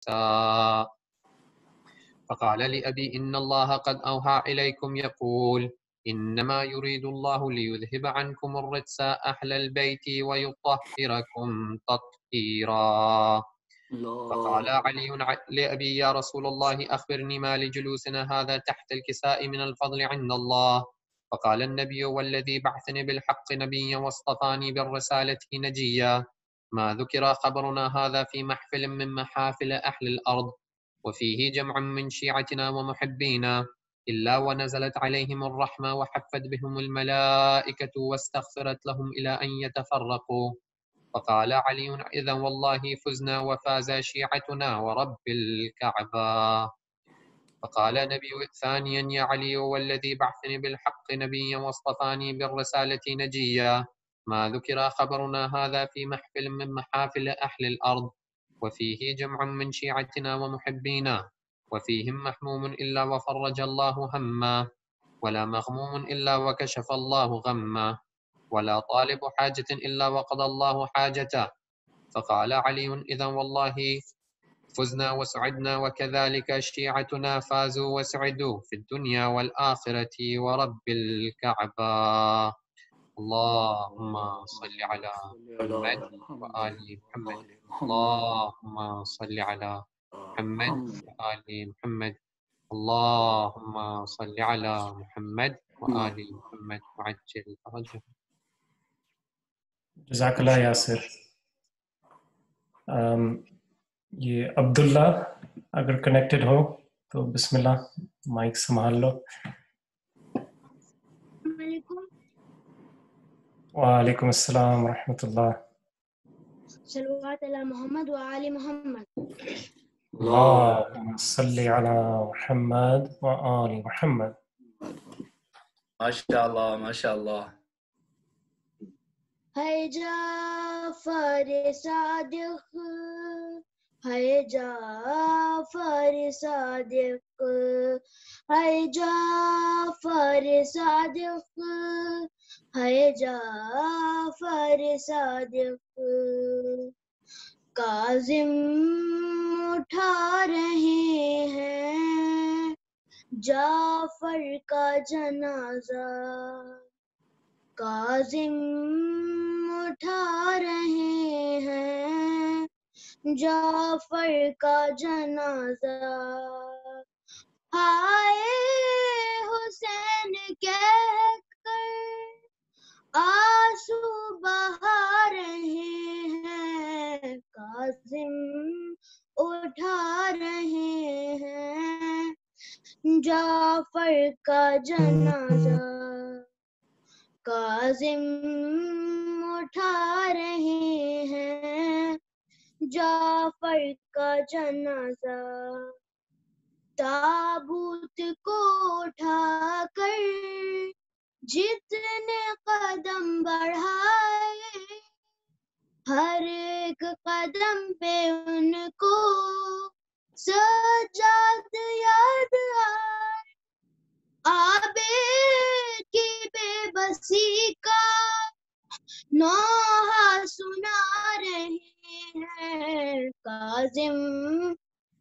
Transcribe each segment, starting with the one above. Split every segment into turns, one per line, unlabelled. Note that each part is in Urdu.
النساء. فقال لأبي إن الله قد أوحى إليكم يقول إنما يريد الله ليذهب عنكم الرجس أهل البيت ويطهركم تطهيرا. فقال علي لأبي يا رسول الله أخبرني ما لجلوسنا هذا تحت الكساء من الفضل عند الله. فقال النبي والذي بعثني بالحق نبيا واصطفاني بالرسالة نجيا ما ذكر خبرنا هذا في محفل من محافل أهل الأرض وفيه جمع من شيعتنا ومحبينا إلا ونزلت عليهم الرحمة وحفت بهم الملائكة واستغفرت لهم إلى أن يتفرقوا. فقال علي إذا والله فزنا وفاز شيعتنا ورب الكعبة. فقال نبي ثانيا يا علي والذي بعثني بالحق نبيا واصطفاني بالرسالة نجيا ما ذكر خبرنا هذا في محفل من محافل أهل الأرض وفيه جمع من شيعتنا ومحبينا وفيهم محموم إلا وفرج الله همه ولا مغموم إلا وكشف الله غمه ولا طالب حاجة إلا وقضى الله حاجته. فقال علي إذا والله فزنا وسعدنا وكذلك شيعتنا فازوا وسعدوا في الدنيا والآخرة ورب الكعبة. اللهم صل على محمد وآل محمد. اللهم صل على محمد وآل محمد. اللهم صل على محمد وآل محمد وعجل فرجه.
جزاک اللہ یاسر. یہ عبداللہ اگر کنیکٹڈ ہو تو بسم اللہ مائک سنبھال لو. وعلیکم السلام ورحمۃ اللہ.
صلوات علی محمد وآل محمد.
اللہم صلی علی محمد وآل محمد.
ماشاء اللہ ماشاء اللہ.
ہے جعفر صادق ہے جعفر صادق ہے جعفر صادق ہے جعفر صادق. کاظم اٹھا رہے ہیں جعفر کا جنازہ. کاظم اٹھا رہے ہیں جعفر کا جنازہ. ہائے حسین کہہ کر آنسو بہا رہے ہیں. کاظم اٹھا رہے ہیں جعفر کا جنازہ. کاظم اٹھا رہے ہیں جعفر کا جنازہ. تابوت کو اٹھا کر جتنے قدم بڑھائے ہر ایک قدم پہ ان کو سجاد یاد آئے. عابد کی بے بسی کا نوحہ سنا رہے ہیں. کاظم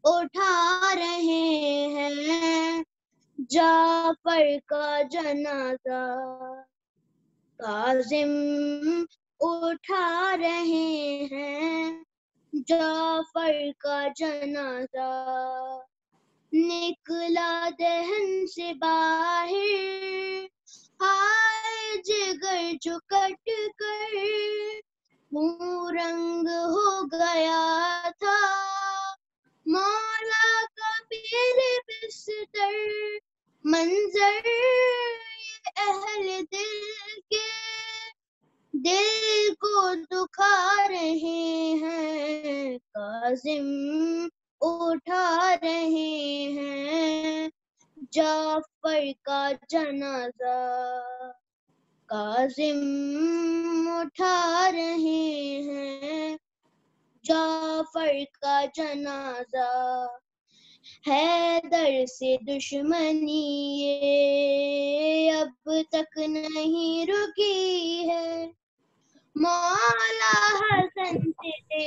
اٹھا رہے ہیں جعفر کا جنازہ. کاظم اٹھا رہے ہیں جعفر کا جنازہ. نکلا دہن سے باہر ہائے جگر جو کٹ کر خون رنگ ہو گیا تھا. مولا کا میرے بستر منظر یہ اہل دل کے دل کو دکھا رہے ہیں. کاظم اٹھا رہے ہیں جعفر کا جنازہ. کاظم اٹھا رہے ہیں جعفر کا جنازہ. حیدر سے دشمنی یہ اب تک نہیں رکی ہے. مولا حسن سے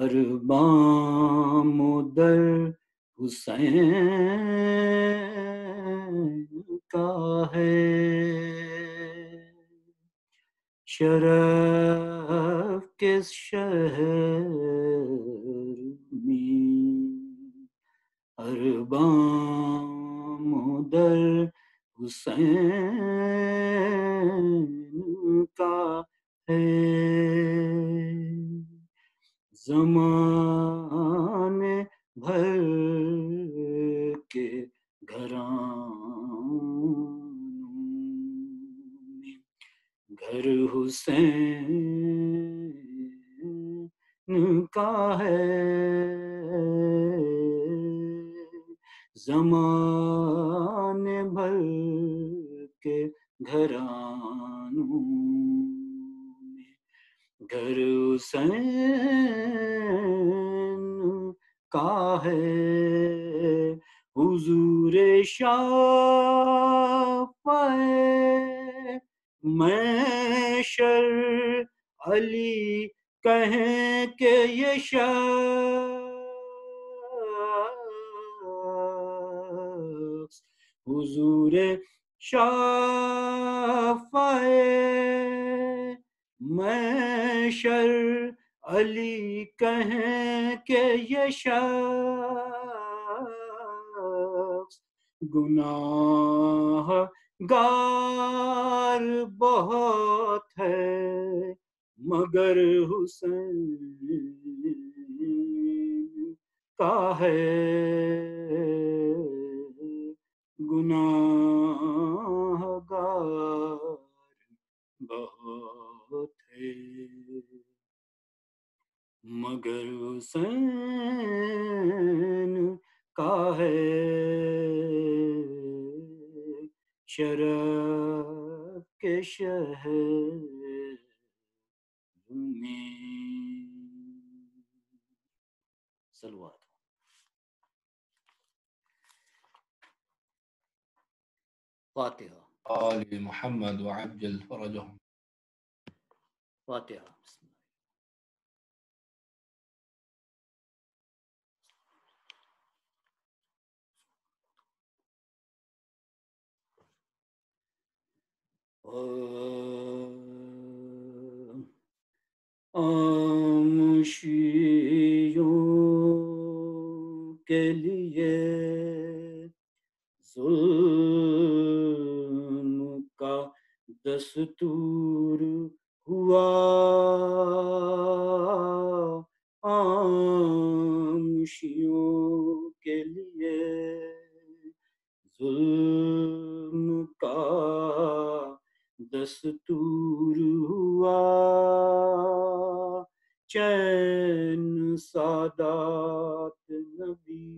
ہر بام در حسین کا ہے، شرف کس شہر میں، ہر بام در حسین کا ہے، زمانے بھر کے گھرانوں میں گھر حسین کا ہے، زمانے بھر کے گھرانوں میں گھر حسین کا ہے، حضور شافع محشر علی کہیں کہ یہ شخص، حضور شافع محشر علی کہیں کہ یہ شخص، گناہ گار بہت ہے مگر حسین کا ہے، گناہ گار بہت ہے مگر حسین کا ہے، شرف کے شہر میں صلوات۔ فاتحہ۔
آل محمد وعجل فرجهم۔
فاتحہ۔ بسم اللہ۔ آموشیوں کے لیے ظلم کا دستور ہوا، آموشیوں کے لیے ظلم کا دستور ہوا، چین سادات نبی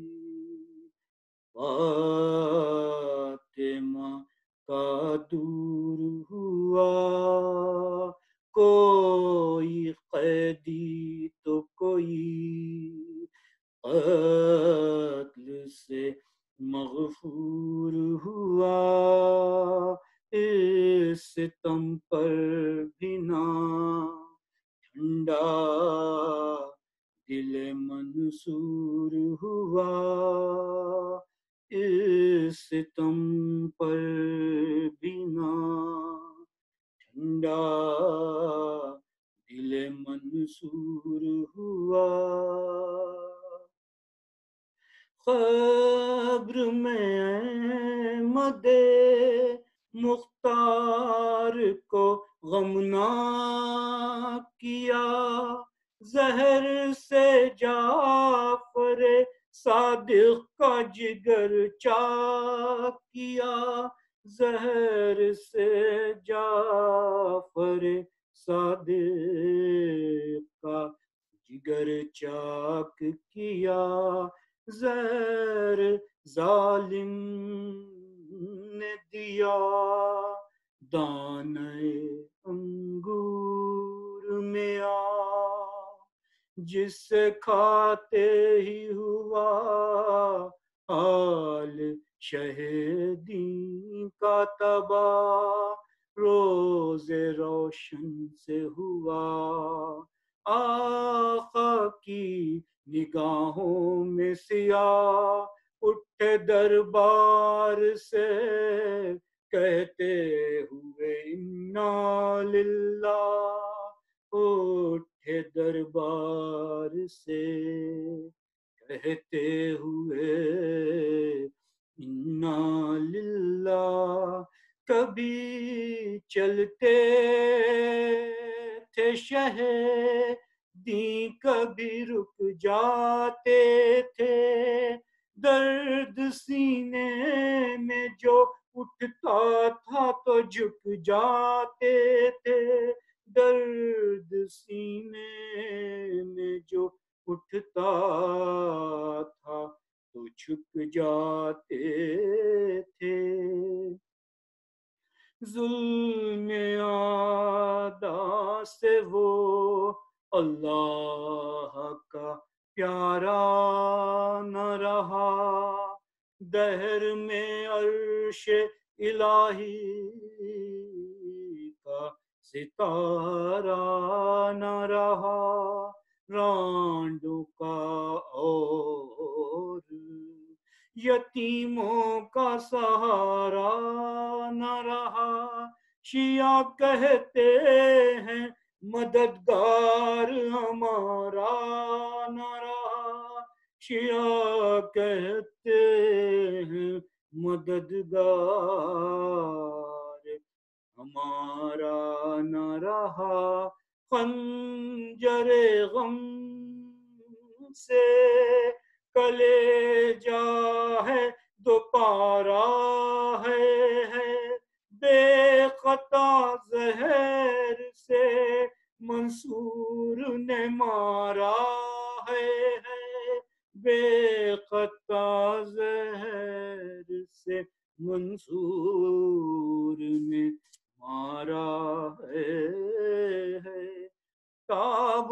فاطمہ کا دور ہوا، کوئی قیدی تو کوئی قتل سے مغفور ہوا، اس ستم پر بھی نہ ٹھنڈا دل منصور ہوا، اس ستم پر بھی نہ ٹھنڈا دل منصور ہوا، قبر میں احمد مختار کو غمناک کیا، زہر سے جعفر صادق کا جگر چاک کیا، زہر سے جعفر صادق کا جگر چاک کیا، زہر ظالم نے دیا دانے انگور میں آ، جس سے کھاتے ہی ہوا حال شہیدین کا تباہ، روز روشن سے ہوا آقا کی نگاہوں میں سیاہ اٹھے دربار سے کہتے ہوئے انا للہ، اٹھے دربار سے کہتے ہوئے انا للہ. کبھی چلتے تھے شہدی کبھی رک جاتے تھے، درد سینے میں جو اٹھتا تھا تو جھک جاتے تھے، درد سینے میں جو اٹھتا تھا تو جھک جاتے تھے. ظلم آدھا سے وہ اللہ کا پیارا نہ رہا، دہر میں عرش الہی کا ستارہ نہ رہا، رانڈوں کا اور یتیموں کا سہارا نہ رہا. شیعہ کہتے ہیں مددگار ہمارا نہ رہا، شیعہ کہتے ہیں مددگار ہمارا نہ رہا. خنجر غم سے کلیجہ ہے دوپارہ ہے، بے خطا زہر سے منصور نے مارا ہے، بے خطا زہر سے منصور نے مارا ہے.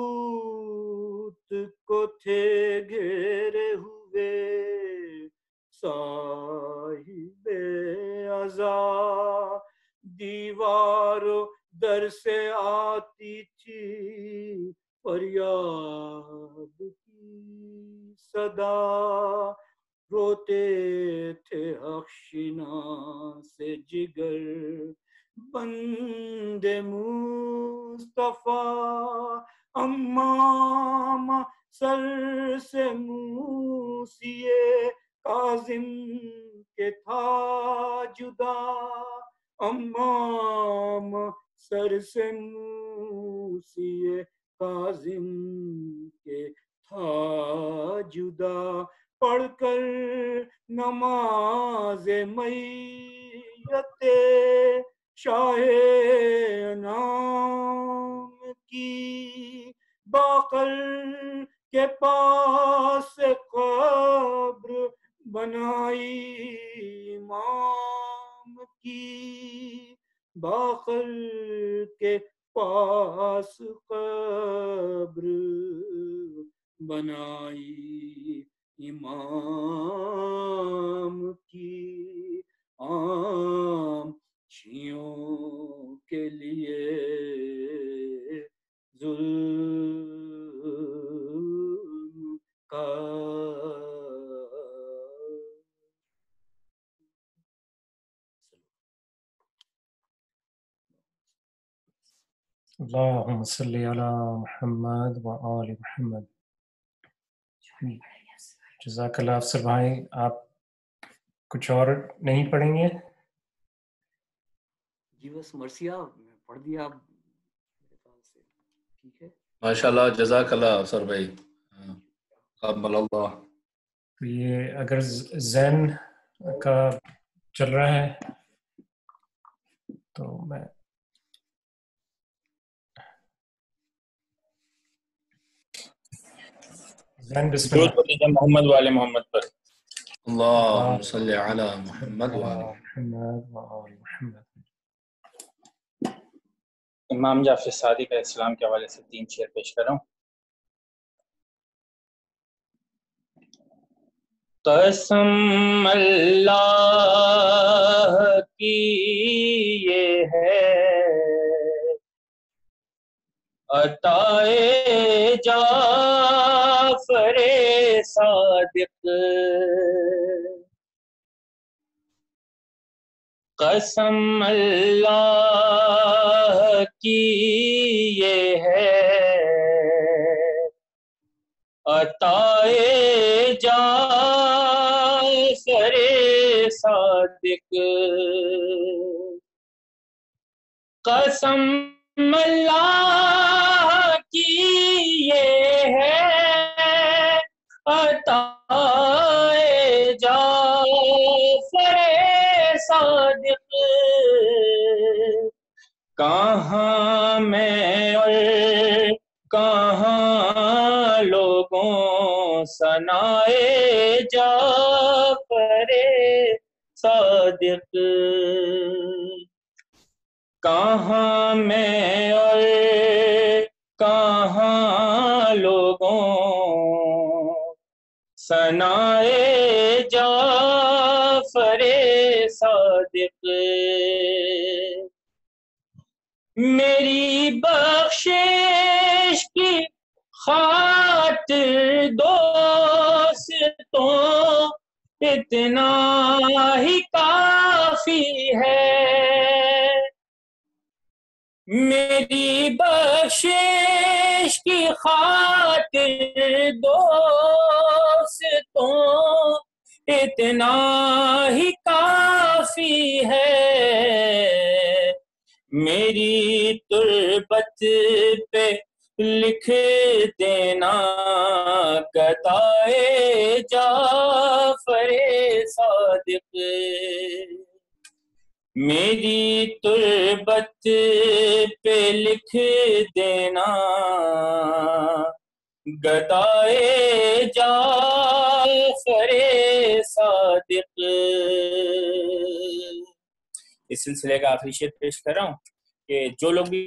تابوت کو تھے گھیرے ہوئے صاحب عزا، دیواروں در سے آتی تھی فریاد کی صدا، روتے تھے اخشینا سے جگر بندے مصطفیٰ، امام سر سے موسیے کاظم کے تھا جدا، امام سر سے موسیے کاظم کے تھا جدا. پڑھ کر نماز میت شاہ انام کی، باقر کے پاس قبر بنائی امام کی، باقر کے پاس قبر بنائی امام کی. عام شیعوں کے لیے ظلم کا
اللہم صلی علی محمد و آل محمد. جزاک اللہ. افسر بھائی آپ کچھ اور نہیں پڑھیں گے؟
جی بس مرثیہ میں پڑھ دیا آپ میرے خیال سے. ٹھیک ہے
ماشاءاللہ، جزاک اللہ افسر بھائی، قبل اللہ.
تو یہ اگر زین کا چل رہا ہے تو میں زین بسم
درود
اللہ.
پڑھیے محمد والے محمد پر.
اللہم صلی علی محمد وآل
محمد و آل محمد.
امام جعفر صادق علیہ السلام کے حوالے سے 3 شعر پیش کر رہا ہوں. قسم اللہ کی یہ ہے عطائے جان صادق قسم اللہ کی یہ ہے عطائے جعفر صادق قسم اللہ کی یہ ہے عطائے جعفر صادق کہاں میں اور کہاں لوگوں ثنائے جعفر صادق کہاں میں اور کہاں لوگوں ثنائے جعفر صادق میری بخشش کی خاطر دوستوں اتنا ہی کافی ہے میری بخشش کی خاطر دوستوں اتنا ہی کافی ہے میری تربت پہ لکھ دینا گدائے جعفر صادق میری تربت پہ لکھ دینا گدائے جعفر صادق اس سلسلے کا آخری شعر پیش کر رہا ہوں کہ جو لوگ بھی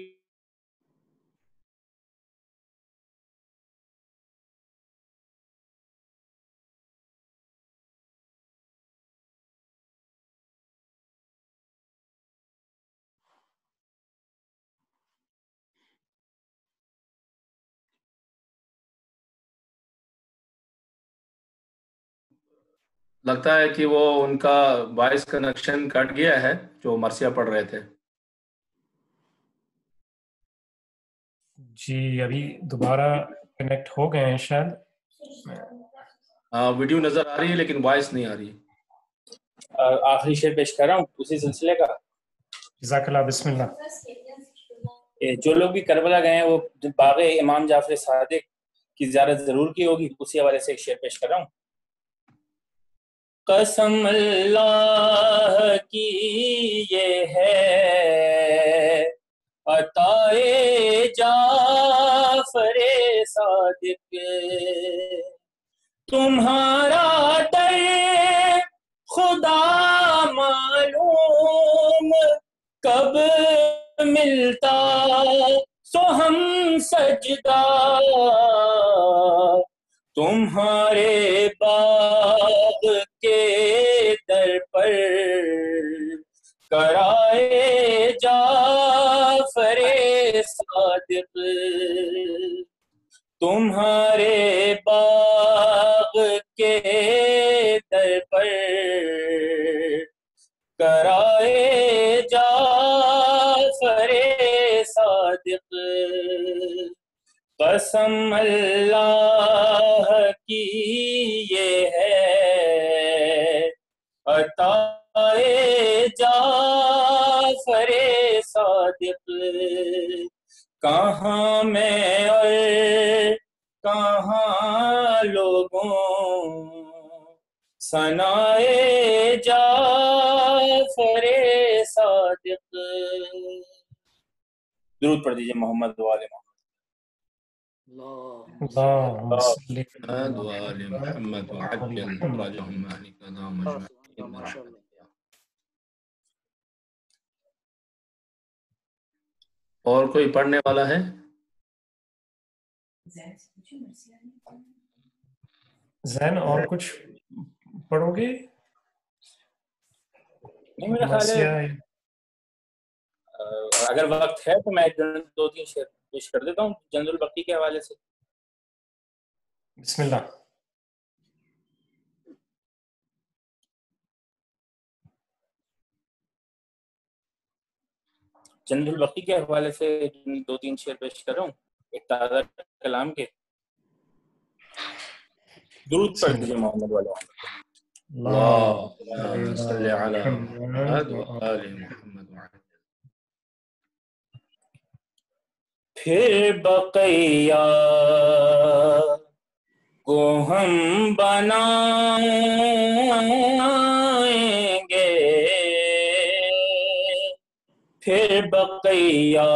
لگتا ہے کہ وہ ان کا وائس کنیکشن کٹ گیا ہے جو مرثیہ پڑھ رہے تھے.
جی ابھی دوبارہ کنیکٹ ہو گئے ہیں شاید.
ویڈیو نظر آ رہی ہے لیکن وائس نہیں آ رہی.
آخری شعر پیش کر رہا ہوں اسی سلسلے کا.
جزاک اللہ. بسم اللہ.
جو لوگ بھی کربلا گئے ہیں وہ باغ امام جعفر صادق کی زیارت ضرور کی ہوگی. اسی حوالے سے ایک شعر پیش کر رہا ہوں. قسم اللہ کی یہ ہے عطائے جعفر صادق تمہارا در خدا معلوم کب ملتا سو ہم سجدہ تمہارے باغ کے در پر کرائے جعفر صادق تمہارے باغ کے در پر کرائے جعفر صادق قسم اللہ کی یہ ہے عطائے جعفر صادق کہاں میں اور کہاں لوگوں ثنائے جعفر صادق. درود پڑھ دیجیے محمد و آل محمد.
اللهم صل
على محمد وعجل فرجهم أهلك اللهم اجمعين. اور کوئی پڑھنے والا ہے؟
زین اور کچھ پڑھو گے؟
نہیں میرا خیال ہے اگر وقت ہے تو میں دو تین شعر پیش کر دیتا ہوں جنرل بقی کے حوالے سے.
بسم اللہ.
چند البقی کے حوالے سے 2-3 شعر پیش کر رہا ہوں ایک تازہ کلام کے. درود پڑھ دیجیے محمد والا.
اللهم صل على محمد وآل محمد وعلى.
پھر بقیہ کو ہم بنائیں گے، پھر بقیہ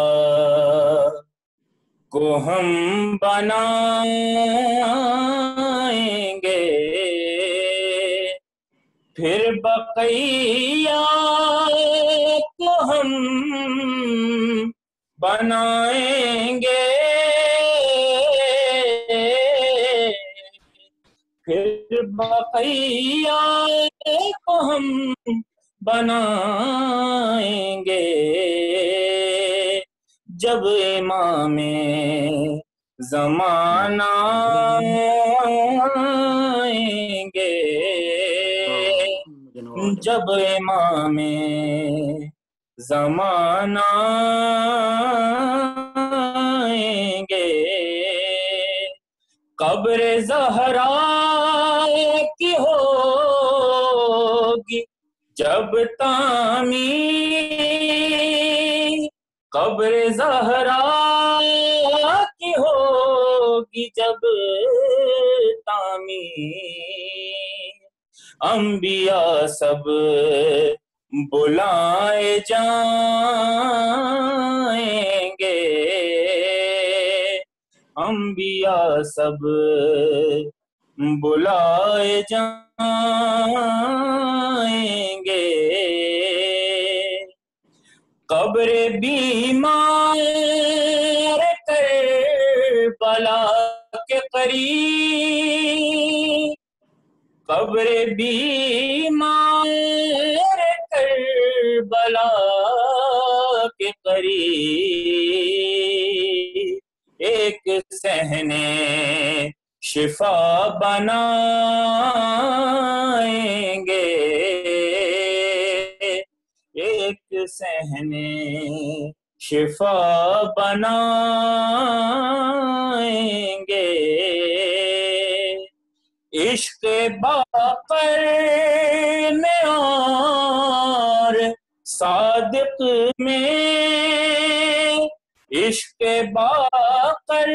کو ہم بنائیں گے، پھر بقیہ کو ہم بنائیں گے، پھر بقیہ کو ہم بنائیں گے، جب امام زمانہ آئیں گے، جب امام زمانہ آئیں گے، قبر زہرا کی ہوگی جب تعمیر، قبر زہرا کی ہوگی جب تعمیر، انبیاء سب بلائے جائیں گے، انبیاء سب بلائے جائیں گے، قبر بیمار کربلا کے قریب، قبر بیمار کربلا کے قریب، ایک صحنے شفا بنائیں گے، ایک صحنے شفا بنائیں گے، عشق باقر میں اور صادق میں، عشق باقر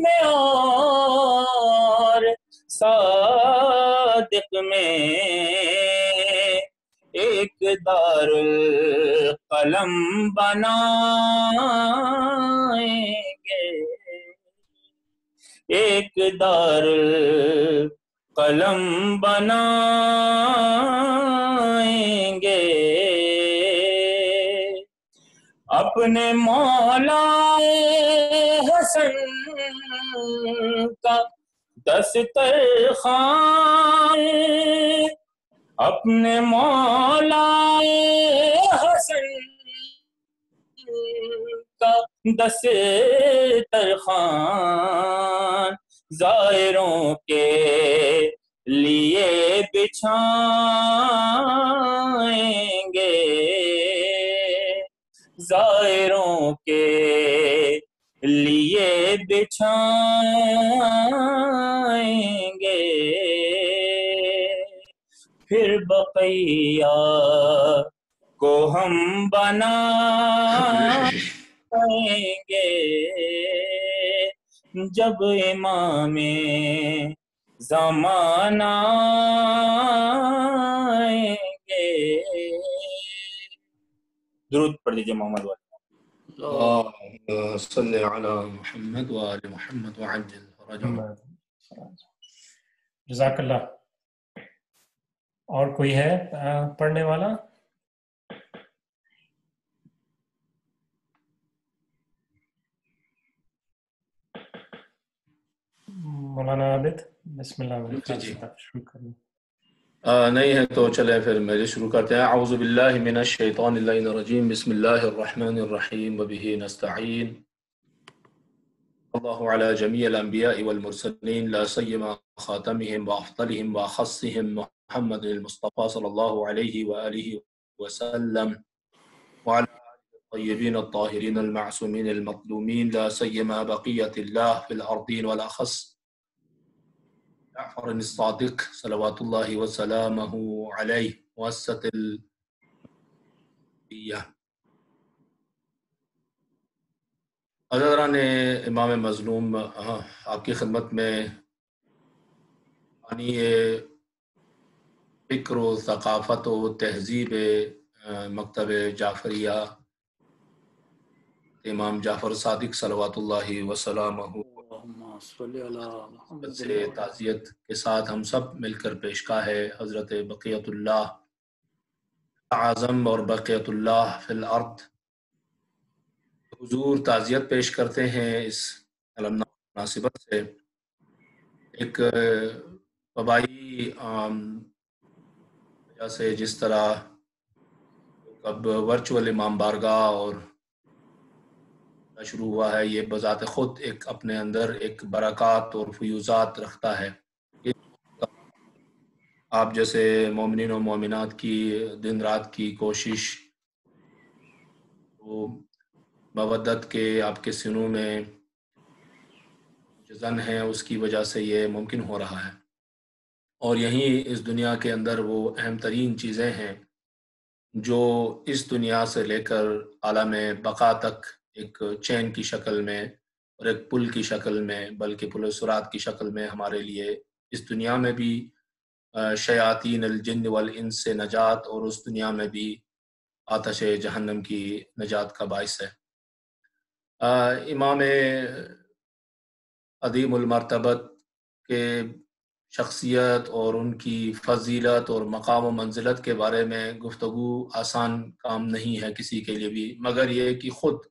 میں اور صادق میں، ایک دار القلم بنائیں گے، ایک دار القلم بنائیں گے، اپنے مولا حسن کا دسترخوان، اپنے مولا حسن کا دسترخوان زائروں کے لیے بچھائیں گے، زائروں کے لیے بچھائیں گے، پھر بقیہ کو ہم بنائیں گے، جب امام زمانہ آئیں گے. درود پڑھ لیجیے محمد والے.
اللهم صل على محمد وآل محمد وعجل فرجهم.
جزاک اللہ. اور کوئی ہے پڑھنے والا؟ مولانا عابد بسم اللہ شروع کریں.
نہیں ہے تو چلے پھر میرے شروع کرتے ہیں. اعوذ باللہ من الشیطان اللعین الرجیم. بسم اللہ الرحمن الرحیم وبہ نستعین. الله على جميع الأنبياء والمرسلين لا سيما خاتمهم وأفضلهم وأخصهم محمد المصطفى صلى الله عليه وآله وسلم وعلى الطيبين الطاهرين المعصومين المظلومين لا سيما بقية الله في الأرضين والأخص جعفر الصادق صلوات الله وسلامه عليه مؤسسة البيئة. حضران امام مظلوم، آپ کی خدمت میں پانی فکر و ثقافت و تہذیب مکتب جعفریہ امام جعفر صادق صلوات اللہ وسلامہ
اللہم صلی علی محمد
سے تعزیت کے ساتھ ہم سب مل کر پیشکا ہے حضرت بقیت اللہ اعظم اور بقیت اللہ فی الارض حضور تعزیت پیش کرتے ہیں اس علمناک مناسبت سے. ایک وبائی وجہ سے جس طرح اب ورچوئل امام بارگاہ اور شروع ہوا ہے، یہ بذات خود ایک اپنے اندر ایک برکات اور فیوزات رکھتا ہے. آپ جیسے مومنین و مومنات کی دن رات کی کوشش، وہ مودت کے آپ کے سینوں میں جذن ہے، اس کی وجہ سے یہ ممکن ہو رہا ہے. اور یہی اس دنیا کے اندر وہ اہم ترین چیزیں ہیں جو اس دنیا سے لے کر عالم بقا تک ایک چین کی شکل میں اور ایک پل کی شکل میں، بلکہ پل سرات کی شکل میں ہمارے لیے اس دنیا میں بھی شیاطین الجن والانس سے نجات اور اس دنیا میں بھی آتش جہنم کی نجات کا باعث ہے. امام عظیم المرتبت کے شخصیت اور ان کی فضیلت اور مقام و منزلت کے بارے میں گفتگو آسان کام نہیں ہے کسی کے لیے بھی، مگر یہ کہ خود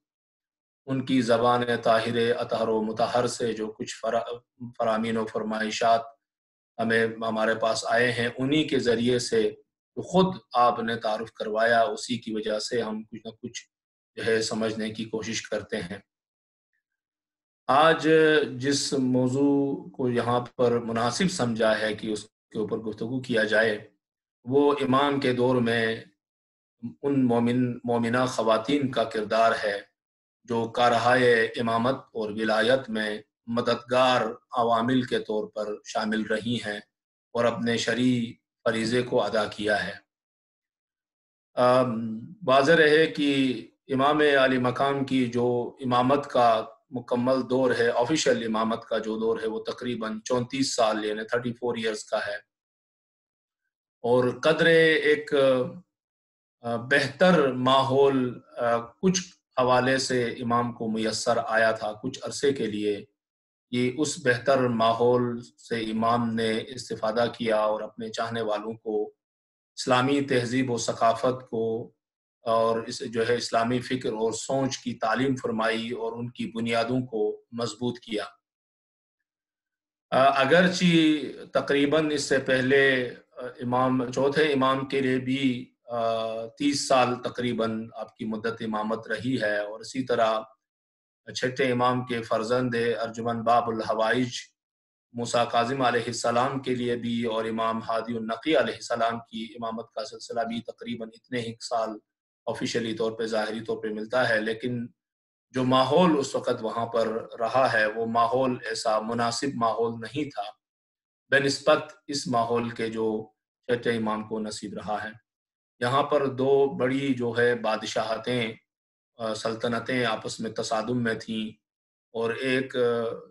ان کی زبان طاہر اطہر و مطہر سے جو کچھ فرامین و فرمائشات ہمارے پاس آئے ہیں، انہی کے ذریعے سے جو خود آپ نے تعارف کروایا، اسی کی وجہ سے ہم کچھ نہ کچھ جو ہے سمجھنے کی کوشش کرتے ہیں. آج جس موضوع کو یہاں پر مناسب سمجھا ہے کہ اس کے اوپر گفتگو کیا جائے، وہ امام کے دور میں ان مومنہ خواتین کا کردار ہے جو کارہائے امامت اور ولایت میں مددگار عوامل کے طور پر شامل رہی ہیں اور اپنے شرعی فریضے کو ادا کیا ہے. واضح رہے کہ امام عالی مقام کی جو امامت کا مکمل دور ہے، آفیشیل امامت کا جو دور ہے، وہ تقریباً 34 سال یعنی 34 ایئرز کا ہے. اور قدر ایک بہتر ماحول کچھ حوالے سے امام کو میسر آیا تھا کچھ عرصے کے لیے. یہ اس بہتر ماحول سے امام نے استفادہ کیا اور اپنے چاہنے والوں کو اسلامی تہذیب و ثقافت کو اور اس جو ہے اسلامی فکر اور سوچ کی تعلیم فرمائی اور ان کی بنیادوں کو مضبوط کیا. اگرچہ تقریباً اس سے پہلے چوتھے امام کے لیے بھی 30 سال تقریباً آپ کی مدت امامت رہی ہے، اور اسی طرح چھٹے امام کے فرزند ارجمن باب الحوائج موسیٰ کاظم علیہ السلام کے لیے بھی اور امام ہادی النقی علیہ السلام کی امامت کا سلسلہ بھی تقریباً اتنے ہی سال آفیشیلی طور پہ ظاہری طور پہ ملتا ہے. لیکن جو ماحول اس وقت وہاں پر رہا ہے وہ ماحول ایسا مناسب ماحول نہیں تھا بنسبت اس ماحول کے جو چھٹے امام کو نصیب رہا ہے. یہاں پر دو بڑی جو ہے بادشاہتیں سلطنتیں آپس میں تصادم میں تھیں، اور ایک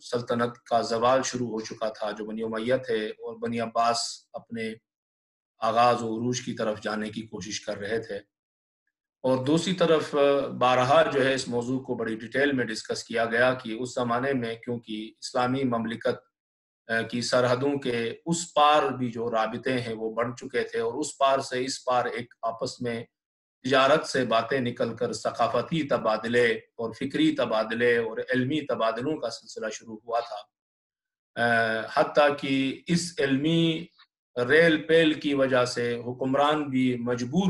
سلطنت کا زوال شروع ہو چکا تھا جو بنی امیہ تھے، اور بنی عباس اپنے آغاز و عروج کی طرف جانے کی کوشش کر رہے تھے. اور دوسری طرف بارہا جو ہے اس موضوع کو بڑی ڈیٹیل میں ڈسکس کیا گیا کہ اس زمانے میں کیونکہ اسلامی مملکت کی سرحدوں کے اس پار بھی جو رابطے ہیں وہ بڑھ چکے تھے، اور اس پار سے اس پار ایک آپس میں تجارت سے باتیں نکل کر ثقافتی تبادلے اور فکری تبادلے اور علمی تبادلوں کا سلسلہ شروع ہوا تھا. حتیٰ کہ اس علمی ریل پیل کی وجہ سے حکمران بھی مجبور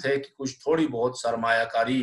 تھے کہ کچھ تھوڑی بہت سرمایہ کاری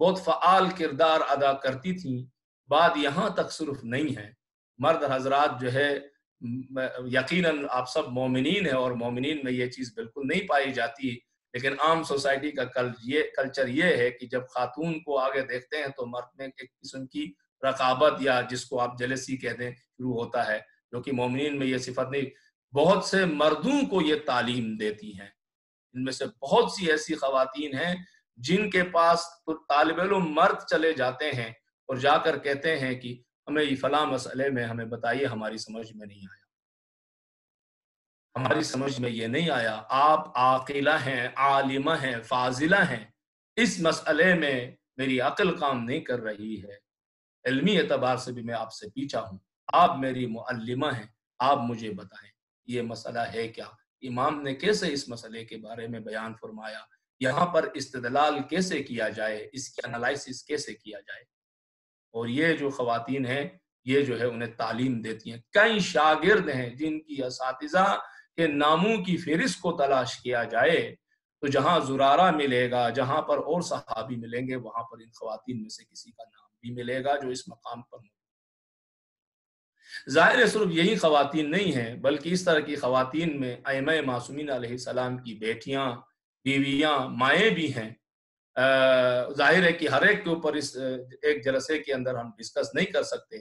بہت فعال کردار ادا کرتی تھیں، بات یہاں تک صرف نہیں ہے، مرد حضرات جو ہے یقیناً آپ سب مومنین ہیں اور مومنین میں یہ چیز بالکل نہیں پائی جاتی، لیکن عام سوسائٹی کا کلچر یہ ہے کہ جب خاتون کو آگے دیکھتے ہیں تو مرد میں ایک قسم کی رقابت یا جس کو آپ جیلسی کہہ دیں شروع ہوتا ہے، جو کہ مومنین میں یہ صفت نہیں۔ بہت سے مردوں کو یہ تعلیم دیتی ہیں، ان میں سے بہت سی ایسی خواتین ہیں جن کے پاس طالب علم مرد چلے جاتے ہیں اور جا کر کہتے ہیں کہ ہمیں یہ فلاں مسئلے میں ہمیں بتائیے، ہماری سمجھ میں نہیں آیا، ہماری سمجھ میں یہ نہیں آیا، آپ عاقلہ ہیں، عالمہ ہیں، فاضلہ ہیں، اس مسئلے میں میری عقل کام نہیں کر رہی ہے، علمی اعتبار سے بھی میں آپ سے پیچھا ہوں، آپ میری معلمہ ہیں، آپ مجھے بتائیں یہ مسئلہ ہے کیا۔ امام نے کیسے اس مسئلے کے بارے میں بیان فرمایا، یہاں پر استدلال کیسے کیا جائے، اس کی انالائسس کیسے کیا جائے، اور یہ جو خواتین ہیں یہ جو ہے انہیں تعلیم دیتی ہیں۔ کئی شاگرد ہیں جن کی اساتذہ کے ناموں کی فہرست کو تلاش کیا جائے تو جہاں زرارہ ملے گا، جہاں پر اور صحابی ملیں گے، وہاں پر ان خواتین میں سے کسی کا نام بھی ملے گا جو اس مقام پر موجود۔ ظاہر ہے صرف یہی خواتین نہیں ہیں، بلکہ اس طرح کی خواتین میں ائمہ معصومین علیہ السلام کی بیٹیاں، بیویاں، مائیں بھی ہیں۔ ظاہر ہے کہ ہر ایک کے اوپر اس ایک جلسے کے اندر ہم ڈسکس نہیں کر سکتے،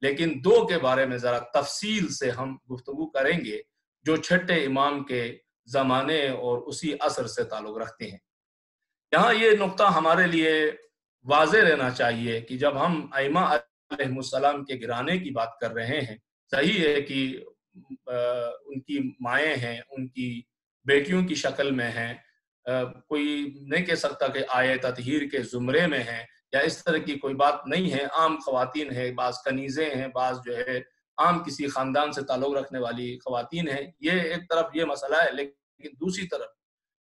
لیکن دو کے بارے میں ذرا تفصیل سے ہم گفتگو کریں گے جو چھٹے امام کے زمانے اور اسی عصر سے تعلق رکھتے ہیں۔ یہاں یہ نقطہ ہمارے لیے واضح رہنا چاہیے کہ جب ہم ائمہ علیہ السلام کے گرانے کی بات کر رہے ہیں، صحیح ہے کہ ان کی مائیں ہیں، ان کی بیٹیوں کی شکل میں ہیں، کوئی نہیں کہہ سکتا کہ آیہ تطہیر کے زمرے میں ہیں یا اس طرح کی کوئی بات نہیں ہے، عام خواتین ہیں، بعض کنیزیں ہیں، بعض جو ہے عام کسی خاندان سے تعلق رکھنے والی خواتین ہیں، یہ ایک طرف یہ مسئلہ ہے، لیکن دوسری طرف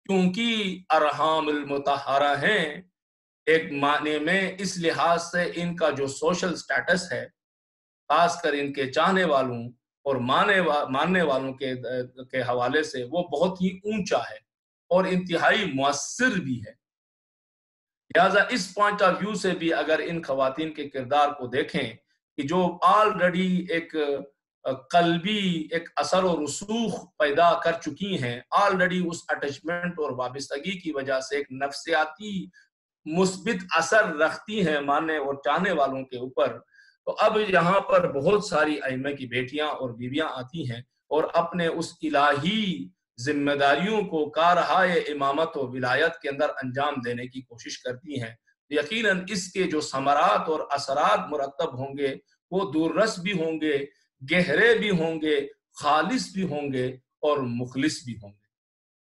کیونکہ ارحام المطہرہ ہیں ایک معنی میں، اس لحاظ سے ان کا جو سوشل سٹیٹس ہے خاص کر ان کے چاہنے والوں اور ماننے والوں کے حوالے سے وہ بہت ہی اونچا ہے اور انتہائی مؤثر بھی ہے۔ لہٰذا اس پوائنٹ آف ویو سے بھی اگر ان خواتین کے کردار کو دیکھیں کہ جو آلریڈی ایک قلبی ایک اثر و رسوخ پیدا کر چکی ہیں، آلریڈی اس اٹیچمنٹ اور وابستگی کی وجہ سے ایک نفسیاتی مثبت اثر رکھتی ہیں ماننے اور چاہنے والوں کے اوپر، تو اب یہاں پر بہت ساری ائمہ کی بیٹیاں اور بیویاں آتی ہیں اور اپنے اس الہی ذمہ داریوں کو کارہائے امامت و ولایت کے اندر انجام دینے کی کوشش کرتی ہیں۔ یقیناً اس کے جو ثمرات اور اثرات مرتب ہوں گے وہ دور رس بھی ہوں گے، گہرے بھی ہوں گے، خالص بھی ہوں گے اور مخلص بھی ہوں گے۔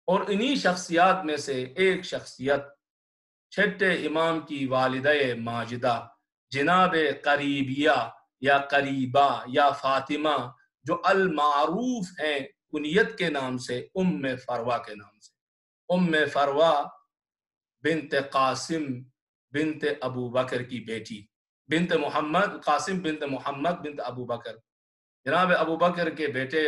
اور انہی شخصیات میں سے ایک شخصیت چھٹے امام کی والدہ ماجدہ جناب قریبیہ یا قریبہ یا فاطمہ جو المعروف ہیں کنیت کے نام سے ام فروہ کے نام سے، ام فروہ بنت قاسم بنت ابو بکر کی بیٹی، بنت محمد، قاسم بنت محمد بنت ابو بکر، جناب ابو بکر کے بیٹے،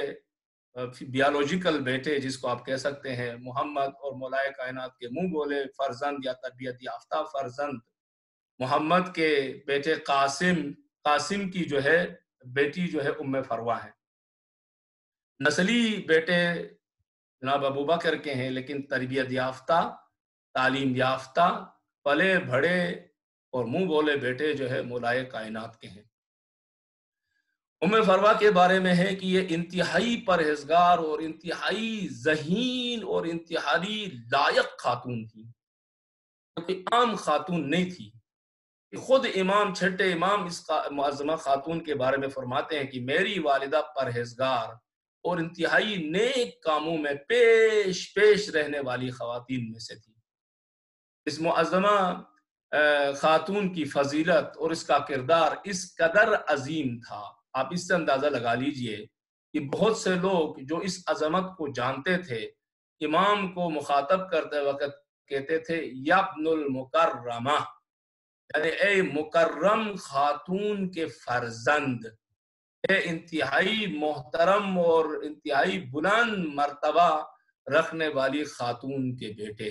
بیالوجیکل بیٹے جس کو آپ کہہ سکتے ہیں، محمد اور مولائے کائنات کے منہ بولے فرزند یا تربیت یافتہ فرزند، محمد کے بیٹے قاسم کی جو ہے بیٹی جو ہے ام فروہ ہے۔ نسلی بیٹے جناب ابو بکر کے ہیں، لیکن تربیت یافتہ، تعلیم یافتہ، پلے بھڑے اور منہ بولے بیٹے جو ہے مولائے کائنات کے ہیں۔ ام فروہ کے بارے میں ہے کہ یہ انتہائی پرہیزگار اور انتہائی ذہین اور انتہائی لائق خاتون تھی، کوئی عام خاتون نہیں تھی۔ خود امام چھٹے امام اس معظمہ خاتون کے بارے میں فرماتے ہیں کہ میری والدہ پرہیزگار اور انتہائی نیک کاموں میں پیش رہنے والی خواتین میں سے تھی۔ اس معظمہ خاتون کی فضیلت اور اس کا کردار اس قدر عظیم تھا، آپ اس سے اندازہ لگا لیجئے کہ بہت سے لوگ جو اس عظمت کو جانتے تھے امام کو مخاطب کرتے وقت کہتے تھے یا ابن المکرمہ، یعنی اے مکرم خاتون کے فرزند، اے انتہائی محترم اور انتہائی بلند مرتبہ رکھنے والی خاتون کے بیٹے۔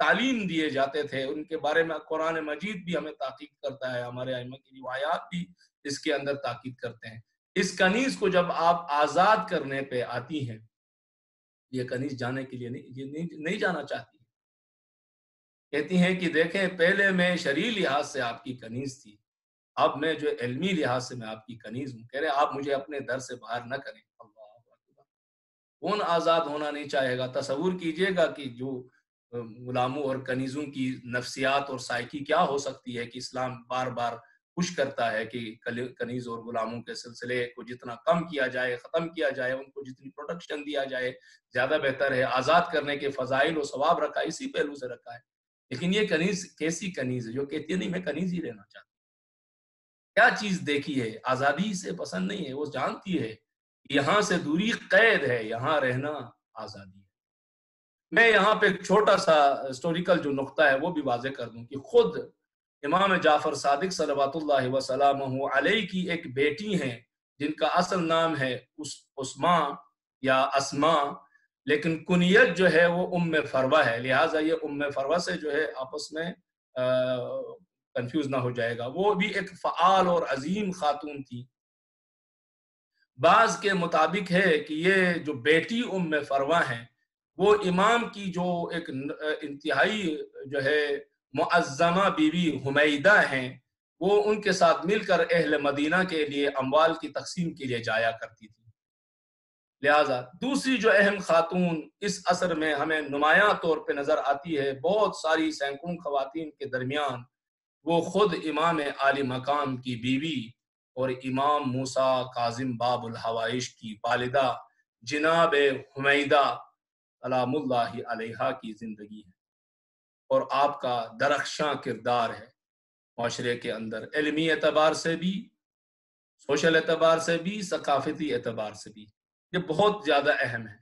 تعلیم دیے جاتے تھے، ان کے بارے میں قرآن مجید بھی ہمیں تاکید کرتا ہے، ہمارے ائمہ کی روایات بھی اس کے اندر تاکید کرتے ہیں۔ اس کنیز کو جب آپ آزاد کرنے پہ آتی ہیں، یہ کنیز جانے کے لیے نہیں جانا چاہتی، کہتی ہیں کہ دیکھیں پہلے میں شرعی لحاظ سے آپ کی کنیز تھی، اب میں جو علمی لحاظ سے میں آپ کی کنیز ہوں۔ کہہ رہے آپ مجھے اپنے در سے باہر نہ کریں۔ اللہ اکبر، کون آزاد ہونا نہیں چاہے گا؟ تصور کیجئے گا کہ جو غلاموں اور کنیزوں کی نفسیات اور سائیکی کیا ہو سکتی ہے کہ اسلام بار بار پش کرتا ہے کہ کنیز اور غلاموں کے سلسلے کو جتنا کم کیا جائے، ختم کیا جائے، ان کو جتنی پروٹیکشن دیا جائے زیادہ بہتر ہے۔ آزاد کرنے کے فضائل و ثواب رکھا ہے، اسی پہلو سے رکھا ہے۔ لیکن یہ کنیز کیسی کنیز ہے جو کہتی ہے نہیں میں کنیز ہی رہنا چاہتا ہوں؟ کیا چیز دیکھی ہے؟ آزادی سے پسند نہیں ہے، وہ جانتی ہے یہاں سے دوری قید ہے، یہاں رہنا آزادی ہے۔ میں یہاں پہ ایک چھوٹا سا ہسٹوریکل جو نقطہ ہے وہ بھی واضح کر دوں کہ خود امام جعفر صادق صلوات اللہ وسلامہ علیہ کی ایک بیٹی ہیں جن کا اصل نام ہے اسما یا اسما، لیکن کنیت جو ہے وہ ام فروہ ہے، لہٰذا یہ ام فروہ سے جو ہے آپس میں کنفیوز نہ ہو جائے گا۔ وہ بھی ایک فعال اور عظیم خاتون تھی۔ بعض کے مطابق ہے کہ یہ جو بیٹی ام فروہ ہیں وہ امام کی جو ایک انتہائی جو ہے معظمہ بیوی حمیدہ ہیں، وہ ان کے ساتھ مل کر اہل مدینہ کے لیے اموال کی تقسیم کے لیے جایا کرتی تھی۔ لہٰذا دوسری جو اہم خاتون اس عصر میں ہمیں نمایاں طور پہ نظر آتی ہے بہت ساری سینکڑوں خواتین کے درمیان، وہ خود امام عالی مقام کی بیوی اور امام موسیٰ کاظم باب الحوائش کی والدہ جناب حمیدہ سلام اللہ علیہا کی زندگی ہے، اور آپ کا درخشاں کردار ہے معاشرے کے اندر، علمی اعتبار سے بھی، سوشل اعتبار سے بھی، ثقافتی اعتبار سے بھی، یہ بہت زیادہ اہم ہے۔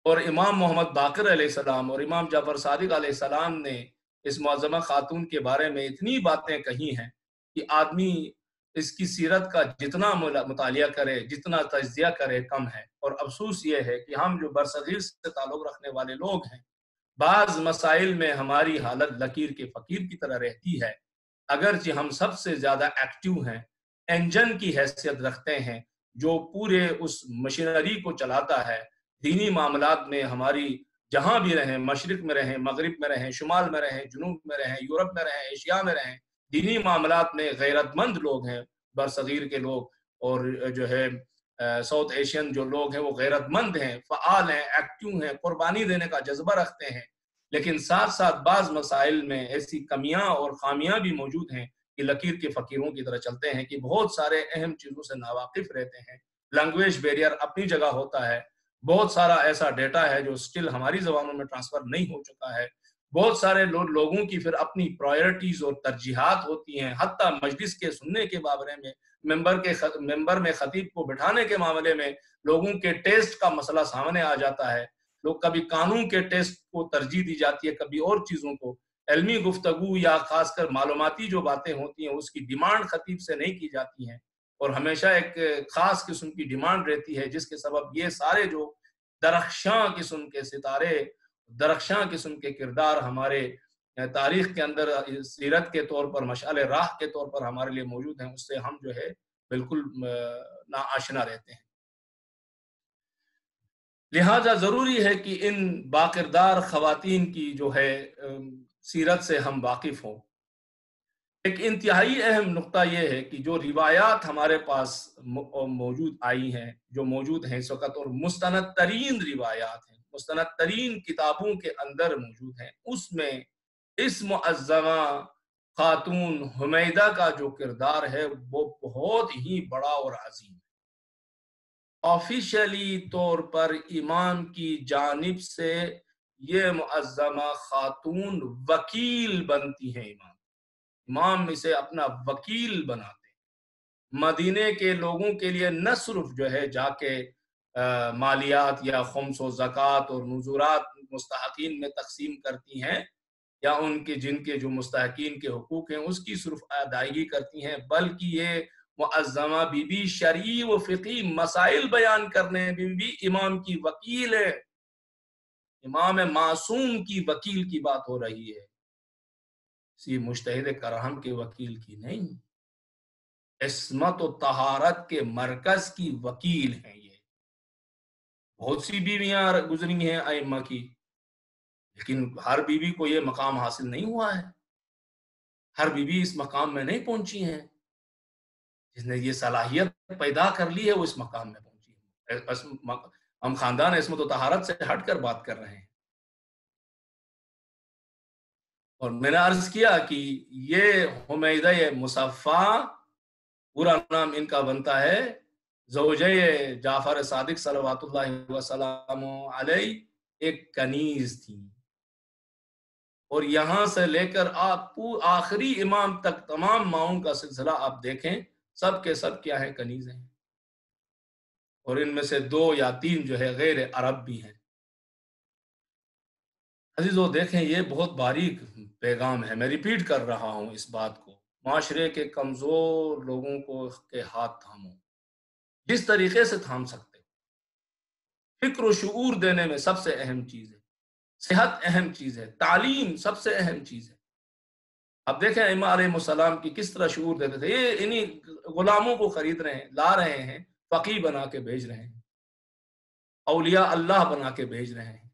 اور امام محمد باقر علیہ السلام اور امام جعفر صادق علیہ السلام نے اس معظمہ خاتون کے بارے میں اتنی باتیں کہی ہیں کہ آدمی اس کی سیرت کا جتنا مطالعہ کرے، جتنا تجزیہ کرے کم ہے۔ اور افسوس یہ ہے کہ ہم جو برصغیر سے تعلق رکھنے والے لوگ ہیں، بعض مسائل میں ہماری حالت لکیر کے فقیر کی طرح رہتی ہے، اگرچہ ہم سب سے زیادہ ایکٹیو ہیں، انجن کی حیثیت رکھتے ہیں جو پورے اس مشینری کو چلاتا ہے۔ دینی معاملات میں ہماری جہاں بھی رہیں، مشرق میں رہیں، مغرب میں رہیں، شمال میں رہیں، جنوب میں رہیں، یورپ میں رہیں، ایشیا میں رہیں، دینی معاملات میں غیرت مند لوگ ہیں برصغیر کے لوگ، اور جو ہے ساؤتھ ایشین جو لوگ ہیں وہ غیرت مند ہیں، فعال ہیں، ایکٹیو ہیں، قربانی دینے کا جذبہ رکھتے ہیں۔ لیکن ساتھ ساتھ بعض مسائل میں ایسی کمیاں اور خامیاں بھی موجود ہیں کہ لکیر کے فقیروں کی طرح چلتے ہیں، کہ بہت سارے اہم چیزوں سے ناواقف رہتے ہیں۔ لینگویج بیریئر اپنی جگہ ہوتا ہے، بہت سارا ایسا ڈیٹا ہے جو سٹل ہماری زبانوں میں ٹرانسفر نہیں ہو چکا ہے، بہت سارے لوگوں کی پھر اپنی پرائرٹیز اور ترجیحات ہوتی ہیں، حتیٰ مجلس کے سننے کے بارے میں، ممبر میں خطیب کو بٹھانے کے معاملے میں لوگوں کے ٹیسٹ کا مسئلہ سامنے آ جاتا ہے۔ لوگ کبھی قانون کے ٹیسٹ کو ترجیح دی جاتی ہے، کبھی اور چیزوں کو۔ علمی گفتگو یا خاص کر معلوماتی جو باتیں ہوتی ہیں اس کی ڈیمانڈ خطیب سے نہیں کی جاتی ہیں، اور ہمیشہ ایک خاص قسم کی ڈیمانڈ رہتی ہے، جس کے سبب یہ سارے جو درخشاں قسم کے ستارے، درخشاں قسم کے کردار ہمارے تاریخ کے اندر سیرت کے طور پر، مشعل راہ کے طور پر ہمارے لیے موجود ہیں، اس سے ہم جو ہے بالکل ناآشنا رہتے ہیں۔ لہٰذا ضروری ہے کہ ان باکردار خواتین کی جو ہے سیرت سے ہم واقف ہوں۔ ایک انتہائی اہم نقطہ یہ ہے کہ جو روایات ہمارے پاس موجود آئی ہیں، جو موجود ہیں اس وقت، اور مستند ترین روایات ہیں، مستند ترین کتابوں کے اندر موجود ہیں، اس میں اس معظمہ خاتون حمیدہ کا جو کردار ہے وہ بہت ہی بڑا اور عظیم ہے۔ آفیشیلی طور پر امام کی جانب سے یہ معظمہ خاتون وکیل بنتی ہیں، امام اسے اپنا وکیل بناتے ہیں، مدینے کے لوگوں کے لیے نہ صرف جو ہے جا کے مالیات یا خمس و زکوٰۃ اور نذورات مستحقین میں تقسیم کرتی ہیں، یا ان کے جن کے جو مستحقین کے حقوق ہیں اس کی صرف ادائیگی کرتی ہیں، بلکہ یہ معظمہ بی بی شرعی و فقہی مسائل بیان کرنے میں بھی امام کی وکیل ہے۔ امام معصوم کی وکیل کی بات ہو رہی ہے، کسی مجتہد کرہم کے وکیل کی نہیں، عصمت و طہارت کے مرکز کی وکیل ہیں یہ۔ بہت سی بیویاں گزری ہیں ائمہ کی، لیکن ہر بیوی کو یہ مقام حاصل نہیں ہوا ہے، ہر بیوی اس مقام میں نہیں پہنچی ہیں، جس نے یہ صلاحیت پیدا کر لی ہے وہ اس مقام میں پہنچی ہے۔ ہم خاندان عصمت و طہارت سے ہٹ کر بات کر رہے ہیں، اور میں نے عرض کیا کہ یہ حمیدہ مصفا پورا نام ان کا بنتا ہے زوجہ جعفر صادق صلوات اللہ وسلم علیہ، ایک کنیز تھی، اور یہاں سے لے کر آپ آخری امام تک تمام ماؤں کا سلسلہ آپ دیکھیں، سب کے سب کیا ہیں؟ کنیز ہیں، اور ان میں سے 2 یا 3 جو ہے غیر عرب بھی ہیں۔ عزیزو دیکھیں، یہ بہت باریک پیغام ہے، میں ریپیٹ کر رہا ہوں اس بات کو، معاشرے کے کمزور لوگوں کو کے ہاتھ تھامو، جس طریقے سے تھام سکتے، فکر و شعور دینے میں سب سے اہم چیز ہے، صحت اہم چیز ہے، تعلیم سب سے اہم چیز ہے۔ اب دیکھیں ائمہ علیہ السلام کی کس طرح شعور دیتے تھے، یہ انہی غلاموں کو خرید رہے ہیں، لا رہے ہیں، فقیہ بنا کے بھیج رہے ہیں، اولیاء اللہ بنا کے بھیج رہے ہیں۔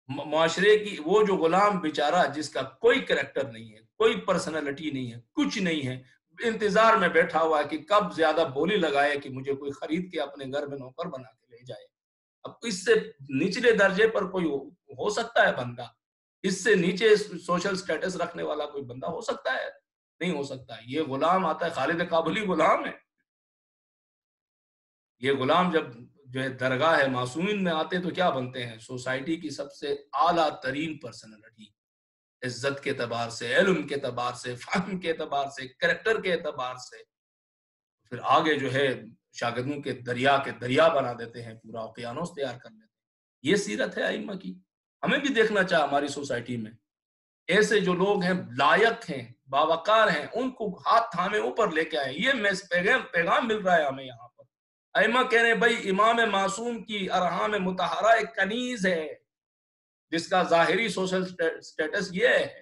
معاشرے کی وہ جو غلام بیچارہ جس کا کوئی کریکٹر نہیں ہے، کوئی پرسنالٹی نہیں ہے، کچھ نہیں ہے، انتظار میں بیٹھا ہوا ہے کہ کب زیادہ بولی لگائے کہ مجھے کوئی خرید کے اپنے گھر میں نوکر بنا کے لے جائے۔ اب اس سے نچلے درجے پر کوئی ہو سکتا ہے بندہ؟ اس سے نیچے سوشل سٹیٹس رکھنے والا کوئی بندہ ہو سکتا ہے؟ نہیں ہو سکتا۔ یہ غلام آتا ہے، خالد کابلی غلام ہے، یہ غلام جب جو ہے درگاہ معصومین میں آتے تو کیا بنتے ہیں؟ سوسائٹی کی سب سے اعلیٰ ترین پرسنالٹی، عزت کے اعتبار سے، علم کے اعتبار سے، فہم کے اعتبار سے، کریکٹر کے اعتبار سے، پھر آگے جو ہے شاگردوں کے دریا بنا دیتے ہیں، پورا اوقیانوس تیار کر لیتے ہیں۔ یہ سیرت ہے ائمہ کی، ہمیں بھی دیکھنا چاہے ہماری سوسائٹی میں ایسے جو لوگ ہیں، لائق ہیں، باوقار ہیں، ان کو ہاتھ تھامے اوپر لے کے آئے۔ یہ پیغام مل رہا ہے ہمیں یہاں پر۔ ائمہ کہہ رہے ہیں بھائی امام معصوم کی ارحام مطہرہ ایک کنیز ہے، جس کا ظاہری سوشل سٹیٹس یہ ہے،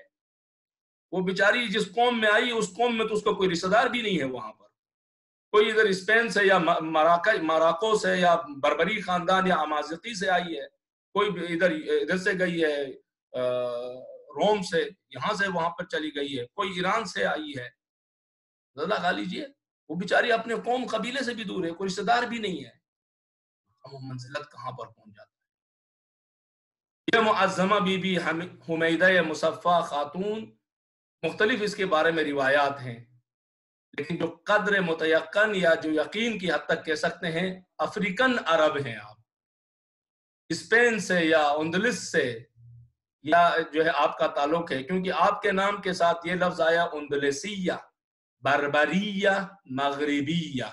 وہ بیچاری جس قوم میں آئی اس قوم میں تو اس کا کوئی رشتہ دار بھی نہیں ہے وہاں پر، کوئی ادھر اسپین سے یا مراکو سے یا بربری خاندان یا امازیغی سے آئی ہے، کوئی ادھر سے گئی ہے روم سے، یہاں سے وہاں پر چلی گئی ہے، کوئی ایران سے آئی ہے، رضا کھا لیجیے، وہ بیچاری اپنے قوم قبیلے سے بھی دور ہے، کوئی رشتہ دار بھی نہیں ہے، وہ منزلت کہاں پر پہنچ جاتا ہے۔ یہ معظمہ بی بی حمیدہ مصفا خاتون، مختلف اس کے بارے میں روایات ہیں، لیکن جو قدر متیقن یا جو یقین کی حد تک کہہ سکتے ہیں، افریقن عرب ہیں آپ، اسپین سے یا اندلس سے یا جو ہے آپ کا تعلق ہے، کیونکہ آپ کے نام کے ساتھ یہ لفظ آیا اندلسیہ، بربریہ، مغربیہ،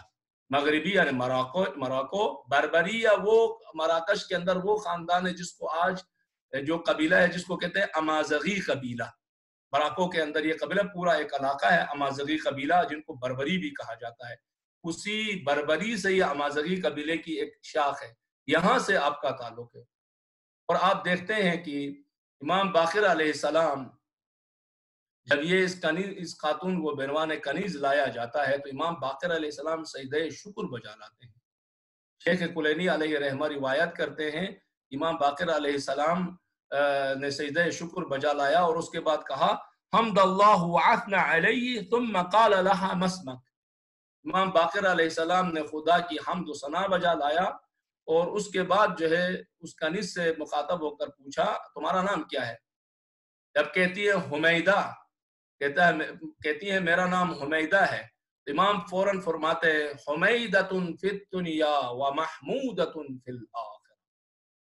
مغربی یعنی مراکو، بربریہ وہ مراکش کے اندر وہ خاندان ہے جس کو آج جو قبیلہ ہے جس کو کہتے ہیں امازیغی قبیلہ، مراکو کے اندر یہ قبیلہ پورا ایک علاقہ ہے امازیغی قبیلہ، جن کو بربری بھی کہا جاتا ہے، اسی بربری سے یہ امازیغی قبیلے کی ایک شاخ ہے، یہاں سے آپ کا تعلق ہے۔ اور آپ دیکھتے ہیں کہ امام باقر علیہ السلام جب یہ اس خاتون کو بعنوان کنیز لایا جاتا ہے تو امام باقر علیہ السلام سجدہ شکر بجا لاتے ہیں۔ شیخ کلینی علیہ رحمہ روایت کرتے ہیں امام باقر علیہ السلام نے سجدہ شکر بجا لایا اور اس کے بعد کہا حمد اللہ وعثنا علیہ ثم قال لها مسمک۔ امام باقر علیہ السلام نے خدا کی حمد و ثنا بجا لایا اور اس کے بعد جو ہے اس کنیز سے مخاطب ہو کر پوچھا تمہارا نام کیا ہے؟ جب کہتی ہے حمیدہ، کہتی ہے میرا نام حمیدہ ہے، امام فوراً فرماتے ہیں حمیدۃ فی الدنیا ومحمودۃ فی الآخرہ،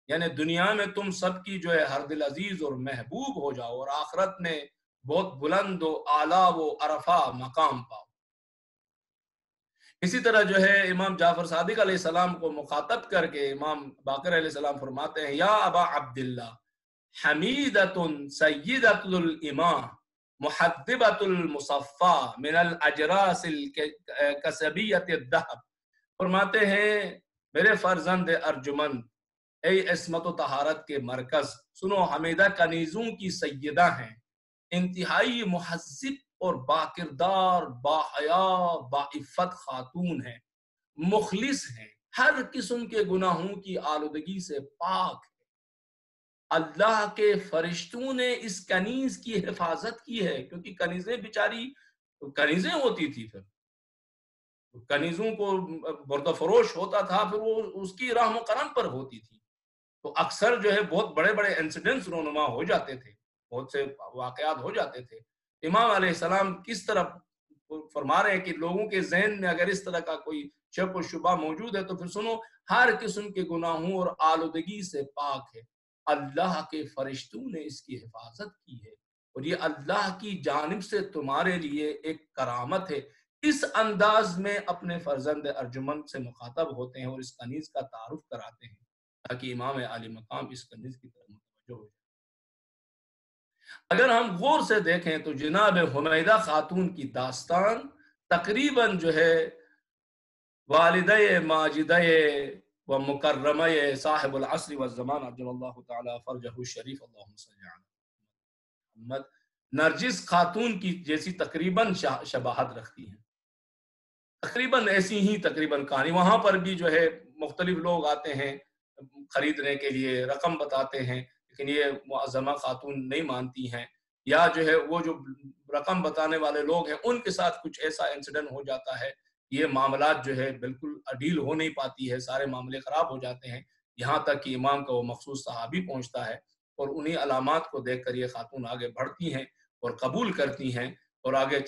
یعنی دنیا میں تم سب کی جو ہے ہر دل عزیز اور محبوب ہو جاؤ اور آخرت میں بہت بلند و اعلیٰ و عرفہ مقام پاؤ۔ اسی طرح جو ہے امام جعفر صادق علیہ السلام کو مخاطب کر کے امام باقر علیہ السلام فرماتے ہیں یا ابا عبداللہ حمیدۃ سیدۃ الامام محدبۃ المصفا من الاجراس الکسبیۃ الذہب، فرماتے ہیں میرے فرزند ارجمند اے عصمت و طہارت کے مرکز، سنو حمیدہ کنیزوں کی سیدہ ہیں، انتہائی مہذب اور باکردار، باحیا، باعفت خاتون ہیں، مخلص ہیں، ہر قسم کے گناہوں کی آلودگی سے پاک ہے۔ اللہ کے فرشتوں نے اس کنیز کی حفاظت کی ہے، کیونکہ کنیزیں بیچاری کنیزیں ہوتی تھی، پھر کنیزوں کو برد و فروش ہوتا تھا، پھر وہ اس کی رحم و کرم پر ہوتی تھی، تو اکثر جو ہے بہت بڑے بڑے انسیڈنٹس رونما ہو جاتے تھے، بہت سے واقعات ہو جاتے تھے۔ امام علیہ السلام کس طرح فرما رہے ہیں کہ لوگوں کے ذہن میں اگر اس طرح کا کوئی شک و شبہ موجود ہے تو پھر سنو، ہر قسم کے گناہوں اور آلودگی سے پاک ہے، اللہ کے فرشتوں نے اس کی حفاظت کی ہے، اور یہ اللہ کی جانب سے تمہارے لیے ایک کرامت ہے۔ اس انداز میں اپنے فرزند ارجمند سے مخاطب ہوتے ہیں اور اس کنیز کا تعارف کراتے ہیں تاکہ امام عالی مقام اس کنیز کی طرف متوجہ ہو جائے۔ اگر ہم غور سے دیکھیں تو جناب حمیدہ خاتون کی داستان تقریباً جو ہے والدہ ماجدہ و مکرمہ صاحب العصر والزمان عجل اللہ تعالی فرجہ الشریف اللہم صلی علی محمد نرجس خاتون کی جیسی تقریباً شباہت رکھتی ہیں، تقریباً ایسی ہی تقریباً کہانی۔ وہاں پر بھی جو ہے مختلف لوگ آتے ہیں خریدنے کے لیے، رقم بتاتے ہیں، لیکن یہ معظمہ خاتون نہیں مانتی ہیں، یا جو ہے وہ جو رقم بتانے والے لوگ ہیں ان کے ساتھ کچھ ایسا انسیڈنٹ ہو جاتا ہے، یہ معاملات جو ہے بالکل ڈیل ہو نہیں پاتی ہے، سارے معاملے خراب ہو جاتے ہیں، یہاں تک کہ امام کا وہ مخصوص صحابی پہنچتا ہے، اور انہی علامات کو دیکھ کر یہ خاتون آگے بڑھتی ہیں اور قبول کرتی ہیں اور آگے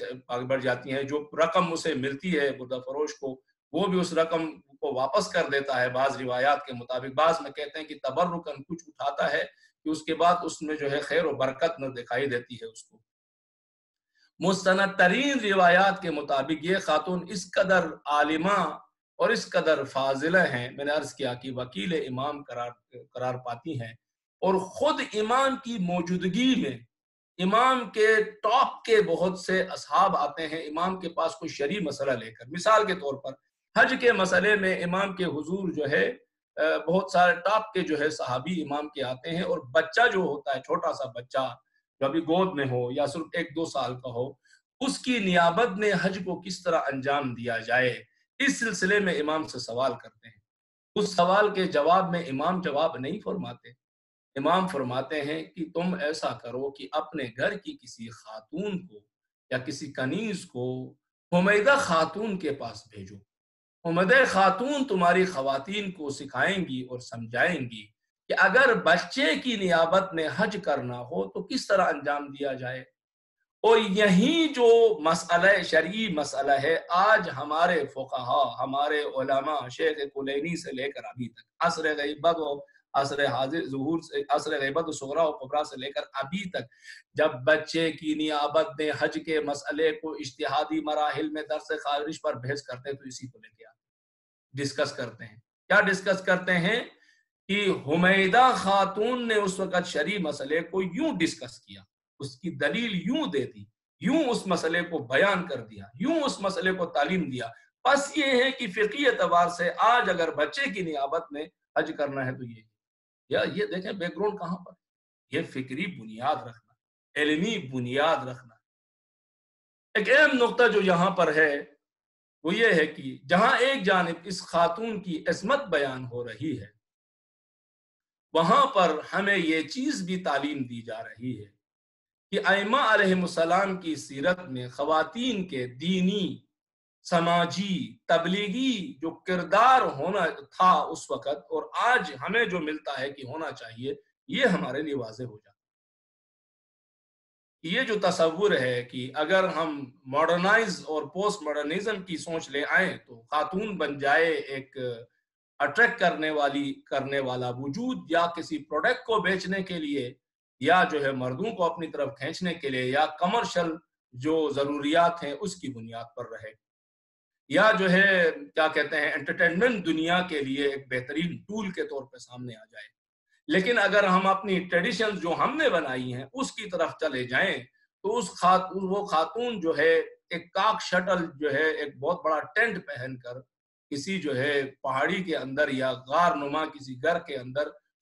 بڑھ جاتی ہیں۔ جو رقم اسے ملتی ہے بردہ فروش کو، وہ بھی اس رقم کو واپس کر دیتا ہے بعض روایات کے مطابق، بعض میں کہتے ہیں کہ تبرکن کچھ اٹھاتا ہے کہ اس کے بعد اس میں جو ہے خیر و برکت نہ دکھائی دیتی ہے اس کو۔ مستند ترین روایات کے مطابق یہ خاتون اس قدر عالمہ اور اس قدر فاضلہ ہیں، میں نے عرض کیا کہ وکیل امام قرار پاتی ہیں، اور خود امام کی موجودگی میں امام کے ٹاپ کے بہت سے اصحاب آتے ہیں امام کے پاس کوئی شرعی مسئلہ لے کر۔ مثال کے طور پر حج کے مسئلے میں امام کے حضور جو ہے بہت سارے ٹاپ کے جو ہے صحابی امام کے آتے ہیں، اور بچہ جو ہوتا ہے، چھوٹا سا بچہ جو ابھی گود میں ہو یا صرف 1-2 سال کا ہو، اس کی نیابت میں حج کو کس طرح انجام دیا جائے، اس سلسلے میں امام سے سوال کرتے ہیں۔ اس سوال کے جواب میں امام جواب نہیں فرماتے، امام فرماتے ہیں کہ تم ایسا کرو کہ اپنے گھر کی کسی خاتون کو یا کسی کنیز کو حمیدہ خاتون کے پاس بھیجو، حمیدہ خاتون تمہاری خواتین کو سکھائیں گی اور سمجھائیں گی کہ اگر بچے کی نیابت میں حج کرنا ہو تو کس طرح انجام دیا جائے۔ اور یہی جو مسئلہ شرعی مسئلہ ہے، آج ہمارے فقہا، ہمارے علماء، شیخ کلینی سے لے کر ابھی تک، عصر غیبت و عصر حاضر ظہور سے، عصر غیبت صغریٰ و کبریٰ سے لے کر ابھی تک، جب بچے کی نیابت میں حج کے مسئلے کو اجتہادی مراحل میں درس خارج پر بحث کرتے تو اسی کو لے کے ڈسکس کرتے ہیں۔ کیا ڈسکس کرتے ہیں کہ حمیدہ خاتون نے اس وقت شرعی مسئلے کو یوں ڈسکس کیا، اس کی دلیل یوں دے دی، یوں اس مسئلے کو بیان کر دیا، یوں اس مسئلے کو تعلیم دیا۔ پس یہ ہے کہ فقہی اعتبار سے آج اگر بچے کی نیابت میں حج کرنا ہے تو یہ دیکھیں بیک گراؤنڈ کہاں پر، یہ فکری بنیاد رکھنا، علمی بنیاد رکھنا۔ ایک اہم نقطہ جو یہاں پر ہے وہ یہ ہے کہ جہاں ایک جانب اس خاتون کی عصمت بیان ہو رہی ہے، وہاں پر ہمیں یہ چیز بھی تعلیم دی جا رہی ہے کہ ائمہ علیہم السلام کی سیرت میں خواتین کے دینی، سماجی، تبلیغی جو کردار ہونا تھا اس وقت اور آج ہمیں جو ملتا ہے کہ ہونا چاہیے، یہ ہمارے لیے واضح ہو جاتا ہے۔ یہ جو تصور ہے کہ اگر ہم ماڈرنائز اور پوسٹ ماڈرنزم کی سوچ لے آئیں تو خاتون بن جائے ایک اٹریکٹ کرنے والا وجود، یا کسی پروڈکٹ کو بیچنے کے لیے، یا جو ہے مردوں کو اپنی طرف کھینچنے کے لیے، یا کمرشل جو ضروریات ہیں اس کی بنیاد پر رہے، یا جو ہے کیا کہتے ہیں انٹرٹینمنٹ دنیا کے لیے ایک بہترین ٹول کے طور پہ سامنے آ جائے۔ لیکن اگر ہم اپنی ٹریڈیشنز جو ہم نے بنائی ہیں اس کی طرف چلے جائیں تو وہ خاتون جو ہے ایک کاک شٹل جو ہے ایک بہت بڑا ٹینٹ پہن کر کسی جو ہے پہاڑی کے اندر یا غار نما کسی گھر کے اندر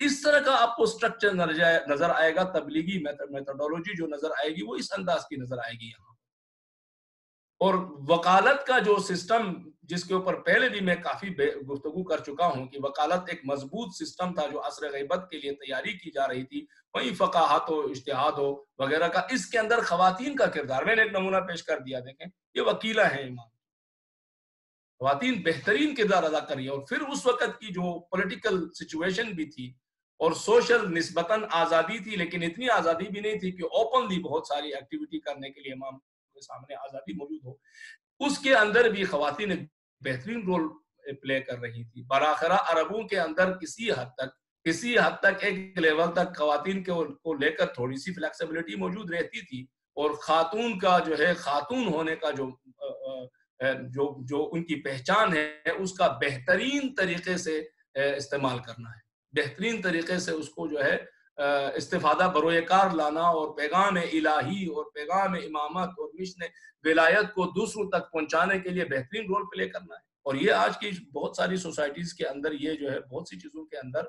اس طرح کا آپ کو سٹرکچر نظر آئے گا، تبلیغی میتھڈولوجی جو نظر آئے گی وہ اس انداز کی نظر آئے گی یہاں. اور وکالت کا جو سسٹم، جس کے اوپر پہلے بھی میں کافی گفتگو کر چکا ہوں کہ وکالت ایک مضبوط سسٹم تھا جو عصر غیبت کے لیے تیاری کی جا رہی تھی، وہیں فقاہت ہو، اجتہاد ہو وغیرہ کا. اس کے اندر خواتین کا کردار میں نے ایک نمونہ پیش کر دیا. دیکھیں یہ وکیلہ ہیں امام، خواتین بہترین کردار ادا کری. اور پھر اس وقت کی جو پولیٹیکل سچویشن بھی تھی اور سوشل نسبتاً آزادی تھی، لیکن اتنی آزادی بھی نہیں تھی کہ اوپنلی بہت ساری ایکٹیویٹی کرنے کے لیے امام کے سامنے آزادی موجود ہو. اس کے اندر بھی خواتین ایک بہترین رول پلے کر رہی تھی. براخرہ عربوں کے اندر کسی حد تک ایک لیول تک خواتین کو لے کر تھوڑی سی فلیکسیبلٹی موجود رہتی تھی، اور خاتون کا جو ہے، خاتون ہونے کا جو ان کی پہچان ہے اس کا بہترین طریقے سے استعمال کرنا ہے، بہترین طریقے سے اس کو جو ہے استفادہ بروئے کار لانا، اور پیغام الہی اور پیغام امامت اور مشن ولایت کو دوسروں تک پہنچانے کے لیے بہترین رول پلے کرنا ہے. اور یہ آج کی بہت ساری سوسائٹیز کے اندر یہ جو ہے بہت سی چیزوں کے اندر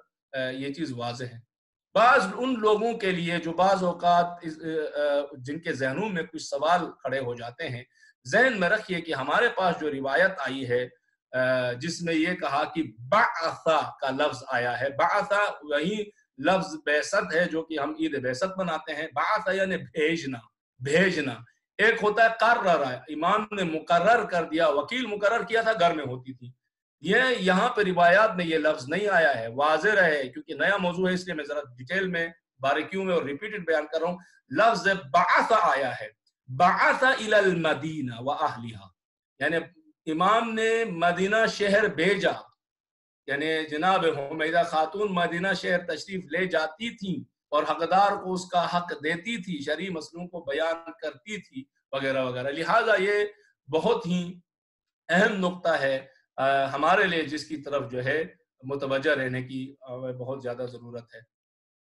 یہ چیز واضح ہے. بعض ان لوگوں کے لیے جو بعض اوقات جن کے ذہنوں میں کچھ سوال کھڑے ہو جاتے ہیں، ذہن میں رکھیے کہ ہمارے پاس جو روایت آئی ہے جس میں یہ کہا کہ بعثا کا لفظ آیا ہے، بعثا وہی لفظ بعثت ہے جو کہ ہم عید بعثت مناتے ہیں. بعثا یعنی بھیجنا. ایک ہوتا ہے قرر، امام نے مقرر کر دیا، وکیل مقرر کیا تھا، گھر میں ہوتی تھی. یہ یہاں پہ روایات میں یہ لفظ نہیں آیا ہے. واضح رہے کیونکہ نیا موضوع ہے اس لیے میں ذرا ڈیٹیل میں باریکیوں میں اور ریپیٹڈ بیان کر رہا ہوں. لفظ بعث آیا ہے، بعث الی المدینہ واہلھا، یعنی امام نے مدینہ شہر بھیجا. یعنی جناب حمیدہ خاتون مدینہ شہر تشریف لے جاتی تھیں اور حقدار کو اس کا حق دیتی تھی، شرعی مسئلوں کو بیان کرتی تھی وغیرہ وغیرہ. لہٰذا یہ بہت ہی اہم نقطہ ہے ہمارے لیے، جس کی طرف جو ہے متوجہ رہنے کی بہت زیادہ ضرورت ہے.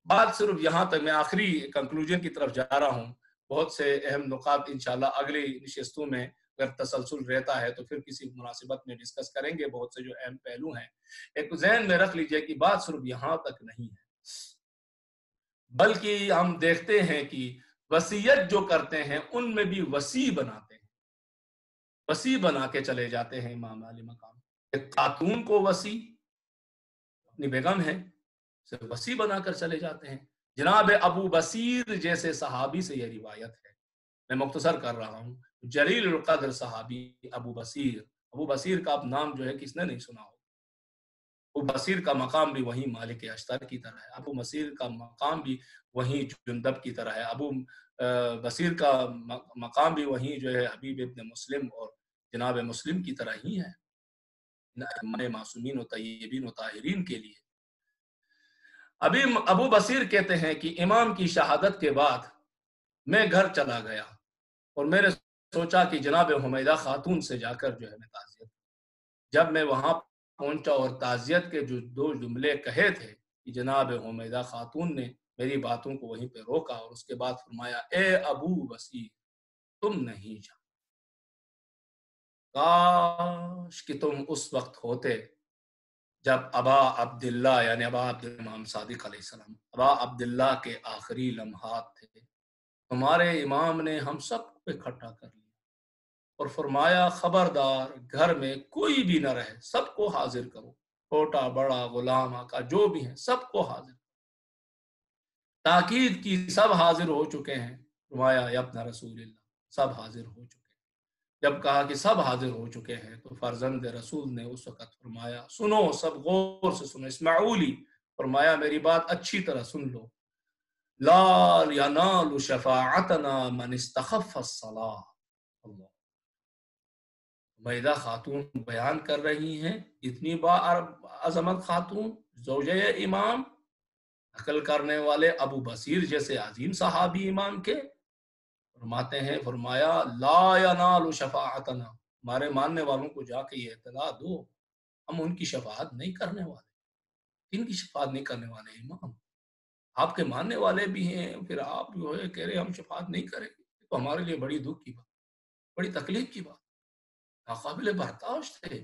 بات صرف یہاں تک، میں آخری کنکلوژن کی طرف جا رہا ہوں. بہت سے اہم نکات انشاءاللہ اگلی نشستوں میں اگر تسلسل رہتا ہے تو پھر کسی مناسبت میں ڈسکس کریں گے. بہت سے جو اہم پہلو ہیں ایک ذہن میں رکھ لیجئے کہ بات صرف یہاں تک نہیں ہے، بلکہ ہم دیکھتے ہیں کہ وصیت جو کرتے ہیں ان میں بھی وصی بناتے ہیں، وصی بنا کے چلے جاتے ہیں امام علی مقام. ایک خاتون کو وصی اپنی بیگم ہے وصی بنا کر چلے جاتے ہیں. جناب ابو بصیر جیسے صحابی سے یہ روایت ہے، میں مختصر کر رہا ہوں. جلیل القدر صحابی ابو بصیر کا اب نام جو ہے کس نے نہیں سنا ہو. ابو بصیر کا مقام بھی وہیں مالک اشتر کی طرح ہے، ابو بصیر کا مقام بھی وہیں جندب کی طرح ہے، ابو بصیر کا مقام بھی وہیں جو ہے حبیب ابن مسلم اور جناب مسلم کی طرح ہی ہے، معصومین و طیبین و طاہرین کے لیے. ابھی ابو بصیر کہتے ہیں کہ امام کی شہادت کے بعد میں گھر چلا گیا اور میں نے سوچا کہ جناب حمیدہ خاتون سے جا کر جو ہے میں تعزیت. جب میں وہاں پہنچا اور تعزیت کے جو 2 جملے کہے تھے کہ جناب حمیدہ خاتون نے میری باتوں کو وہیں پہ روکا اور اس کے بعد فرمایا اے ابو بصیر تم نہیں جا، کاش کہ تم اس وقت ہوتے جب ابا عبداللہ یعنی ابا عبداللہ امام صادق علیہ السلام ابا عبداللہ کے آخری لمحات تھے. تمہارے امام نے ہم سب کو اکٹھا کر لیا اور فرمایا خبردار گھر میں کوئی بھی نہ رہے، سب کو حاضر کرو، چھوٹا بڑا غلام آقا جو بھی ہیں سب کو حاضر. تاکید کی سب حاضر ہو چکے ہیں. فرمایا یا ابن رسول اللہ سب حاضر ہو چکے ہیں. جب کہا کہ سب حاضر ہو چکے ہیں تو فرزند رسول نے اس وقت فرمایا سنو، سب غور سے سنو، اسمعولی، فرمایا میری بات اچھی طرح سن لو. لا ینال شفاعتنا من استخف الصلاۃ. اللہ، حمیدہ خاتون بیان کر رہی ہیں، اتنی عظمت خاتون، زوجہ امام، عقل کرنے والے ابو بصیر جیسے عظیم صحابی امام کے، فرماتے ہیں فرمایا لا ینال شفاعتنا، ہمارے ماننے والوں کو جا کے یہ اطلاع دو ہم ان کی شفاعت نہیں کرنے والے. ان کی شفاعت نہیں کرنے والے امام، آپ کے ماننے والے بھی ہیں، پھر آپ جو ہے کہہ رہے ہم شفاعت نہیں کریں گے، تو ہمارے لیے بڑی دکھ کی بات، بڑی تکلیف کی بات، ناقابل برداشت ہے.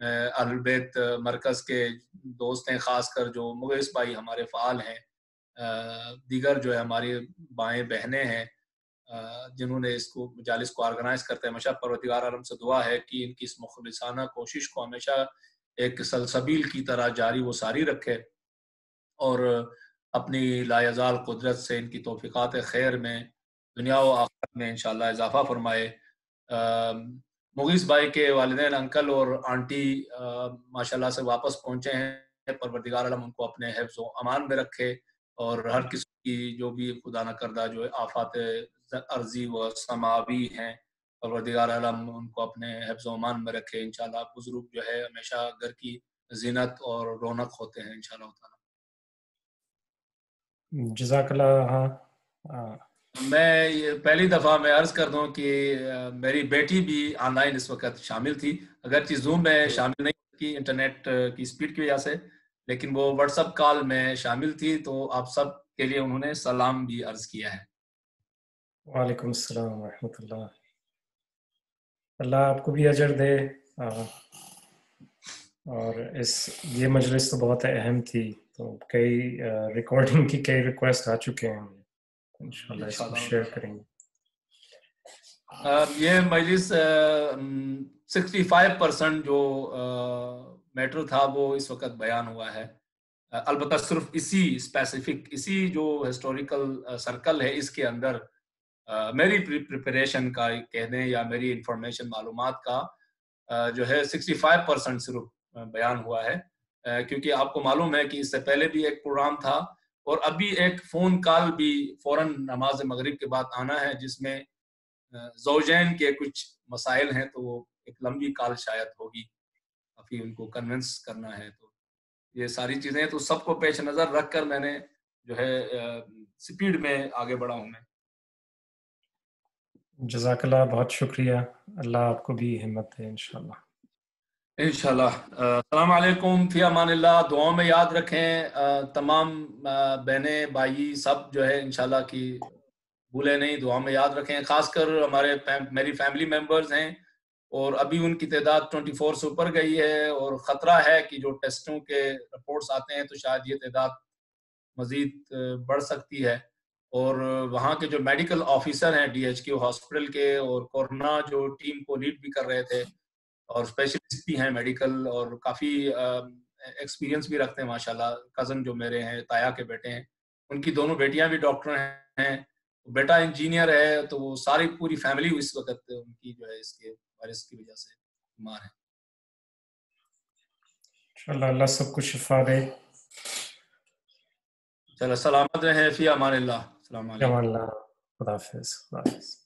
اہل بیت مرکز کے دوست ہیں، خاص کر جو مغیث بھائی ہمارے فعال ہیں، دیگر جو ہے ہماری بائیں بہنیں ہیں جنہوں نے اس کو مجالس کو آرگنائز کرتے ہیں. ہمیشہ پروردگار عالم سے دعا ہے کہ ان کی اس مخلصانہ کوشش کو ہمیشہ ایک سلسبیل کی طرح جاری و ساری رکھے اور اپنی لا یزال قدرت سے ان کی توفیقات خیر میں دنیا و آخرت میں انشاءاللہ اضافہ فرمائے. مغیث بھائی کے والدین انکل اور آنٹی ماشاءاللہ سے واپس پہنچے ہیں. پروردگار عالم ان کو اپنے حفظ و امان میں رکھے اور ہر قسم کی جو بھی خدا نہ کردہ جو آفات ارضی و سماوی ہیں پروردگار عالم ان کو اپنے حفظ و امان میں رکھے. انشاءاللہ بزرگ جو ہے ہمیشہ گھر کی زینت اور رونق ہوتے ہیں انشاءاللہ تعالی.
جزاک اللہ. ہاں
میں یہ پہلی دفعہ میں عرض کر دوں کہ میری بیٹی بھی آن لائن اس وقت شامل تھی، اگرچہ زوم میں شامل نہیں کی انٹرنیٹ کی سپیڈ کی وجہ سے، لیکن وہ واٹس اپ کال میں شامل تھی. تو آپ سب کے لیے انہوں نے سلام بھی عرض کیا ہے.
وعلیکم السلام ورحمۃ اللہ. اللہ آپ کو بھی اجر دے. اور یہ مجلس تو بہت اہم تھی، تو کئی ریکارڈنگ کی کئی ریکویسٹ آ چکے ہیں، انشاءاللہ اس کو شیئر کریں گے.
یہ مجلس 65% جو میٹر تھا وہ اس وقت بیان ہوا ہے. البتہ صرف اسی جو ہسٹوریکل سرکل ہے اس کے اندر میری پریپریشن کا کہہ دیں یا میری انفارمیشن معلومات کا جو ہے 65% صرف بیان ہوا ہے. کیونکہ آپ کو معلوم ہے کہ اس سے پہلے بھی ایک پروگرام تھا اور ابھی ایک فون کال بھی فوراً نماز مغرب کے بعد آنا ہے جس میں زوجین کے کچھ مسائل ہیں، تو وہ ایک لمبی کال شاید ہوگی، کافی ان کو کنونس کرنا ہے. تو یہ ساری چیزیں تو سب کو پیش نظر رکھ کر میں نے جو ہے سپیڈ میں آگے بڑھا ہوں. میں
جزاک اللہ، بہت شکریہ. اللہ آپ کو بھی ہمت دے انشاءاللہ.
انشاءاللہ. السلام علیکم، فی امان اللہ. دعاؤں میں یاد رکھیں تمام بہنیں بھائی سب جو ہے انشاءاللہ کی بھولے نہیں، دعاؤں میں یاد رکھیں. خاص کر میری فیملی ممبرز ہیں اور ابھی ان کی تعداد 24 سے اوپر گئی ہے اور خطرہ ہے کہ جو ٹیسٹوں کے رپورٹس آتے ہیں تو شاید یہ تعداد مزید بڑھ سکتی ہے. اور وہاں کے جو میڈیکل آفیسر ہیں DHQ ہاسپٹل کے اور کورونا جو ٹیم کو لیڈ بھی کر رہے تھے اور اسپیشلسٹ بھی ہیں میڈیکل اور کافی ایکسپیرینس بھی رکھتے ہیں ماشاءاللہ. کزن جو میرے ہیں تایا کے بیٹے ہیں، ان کی دونوں بیٹیاں بھی ڈاکٹر ہیں، بیٹا انجینئر ہے. تو وہ ساری پوری فیملی اس وقت ان کی جو ہے اس کے وائرس کی وجہ سے بیمار ہے.
انشاءاللہ اللہ سب کو شفا دے.
چلو سلامت رہیں، فی امان اللہ. السلام علیکم.
اللہ، خدا حافظ.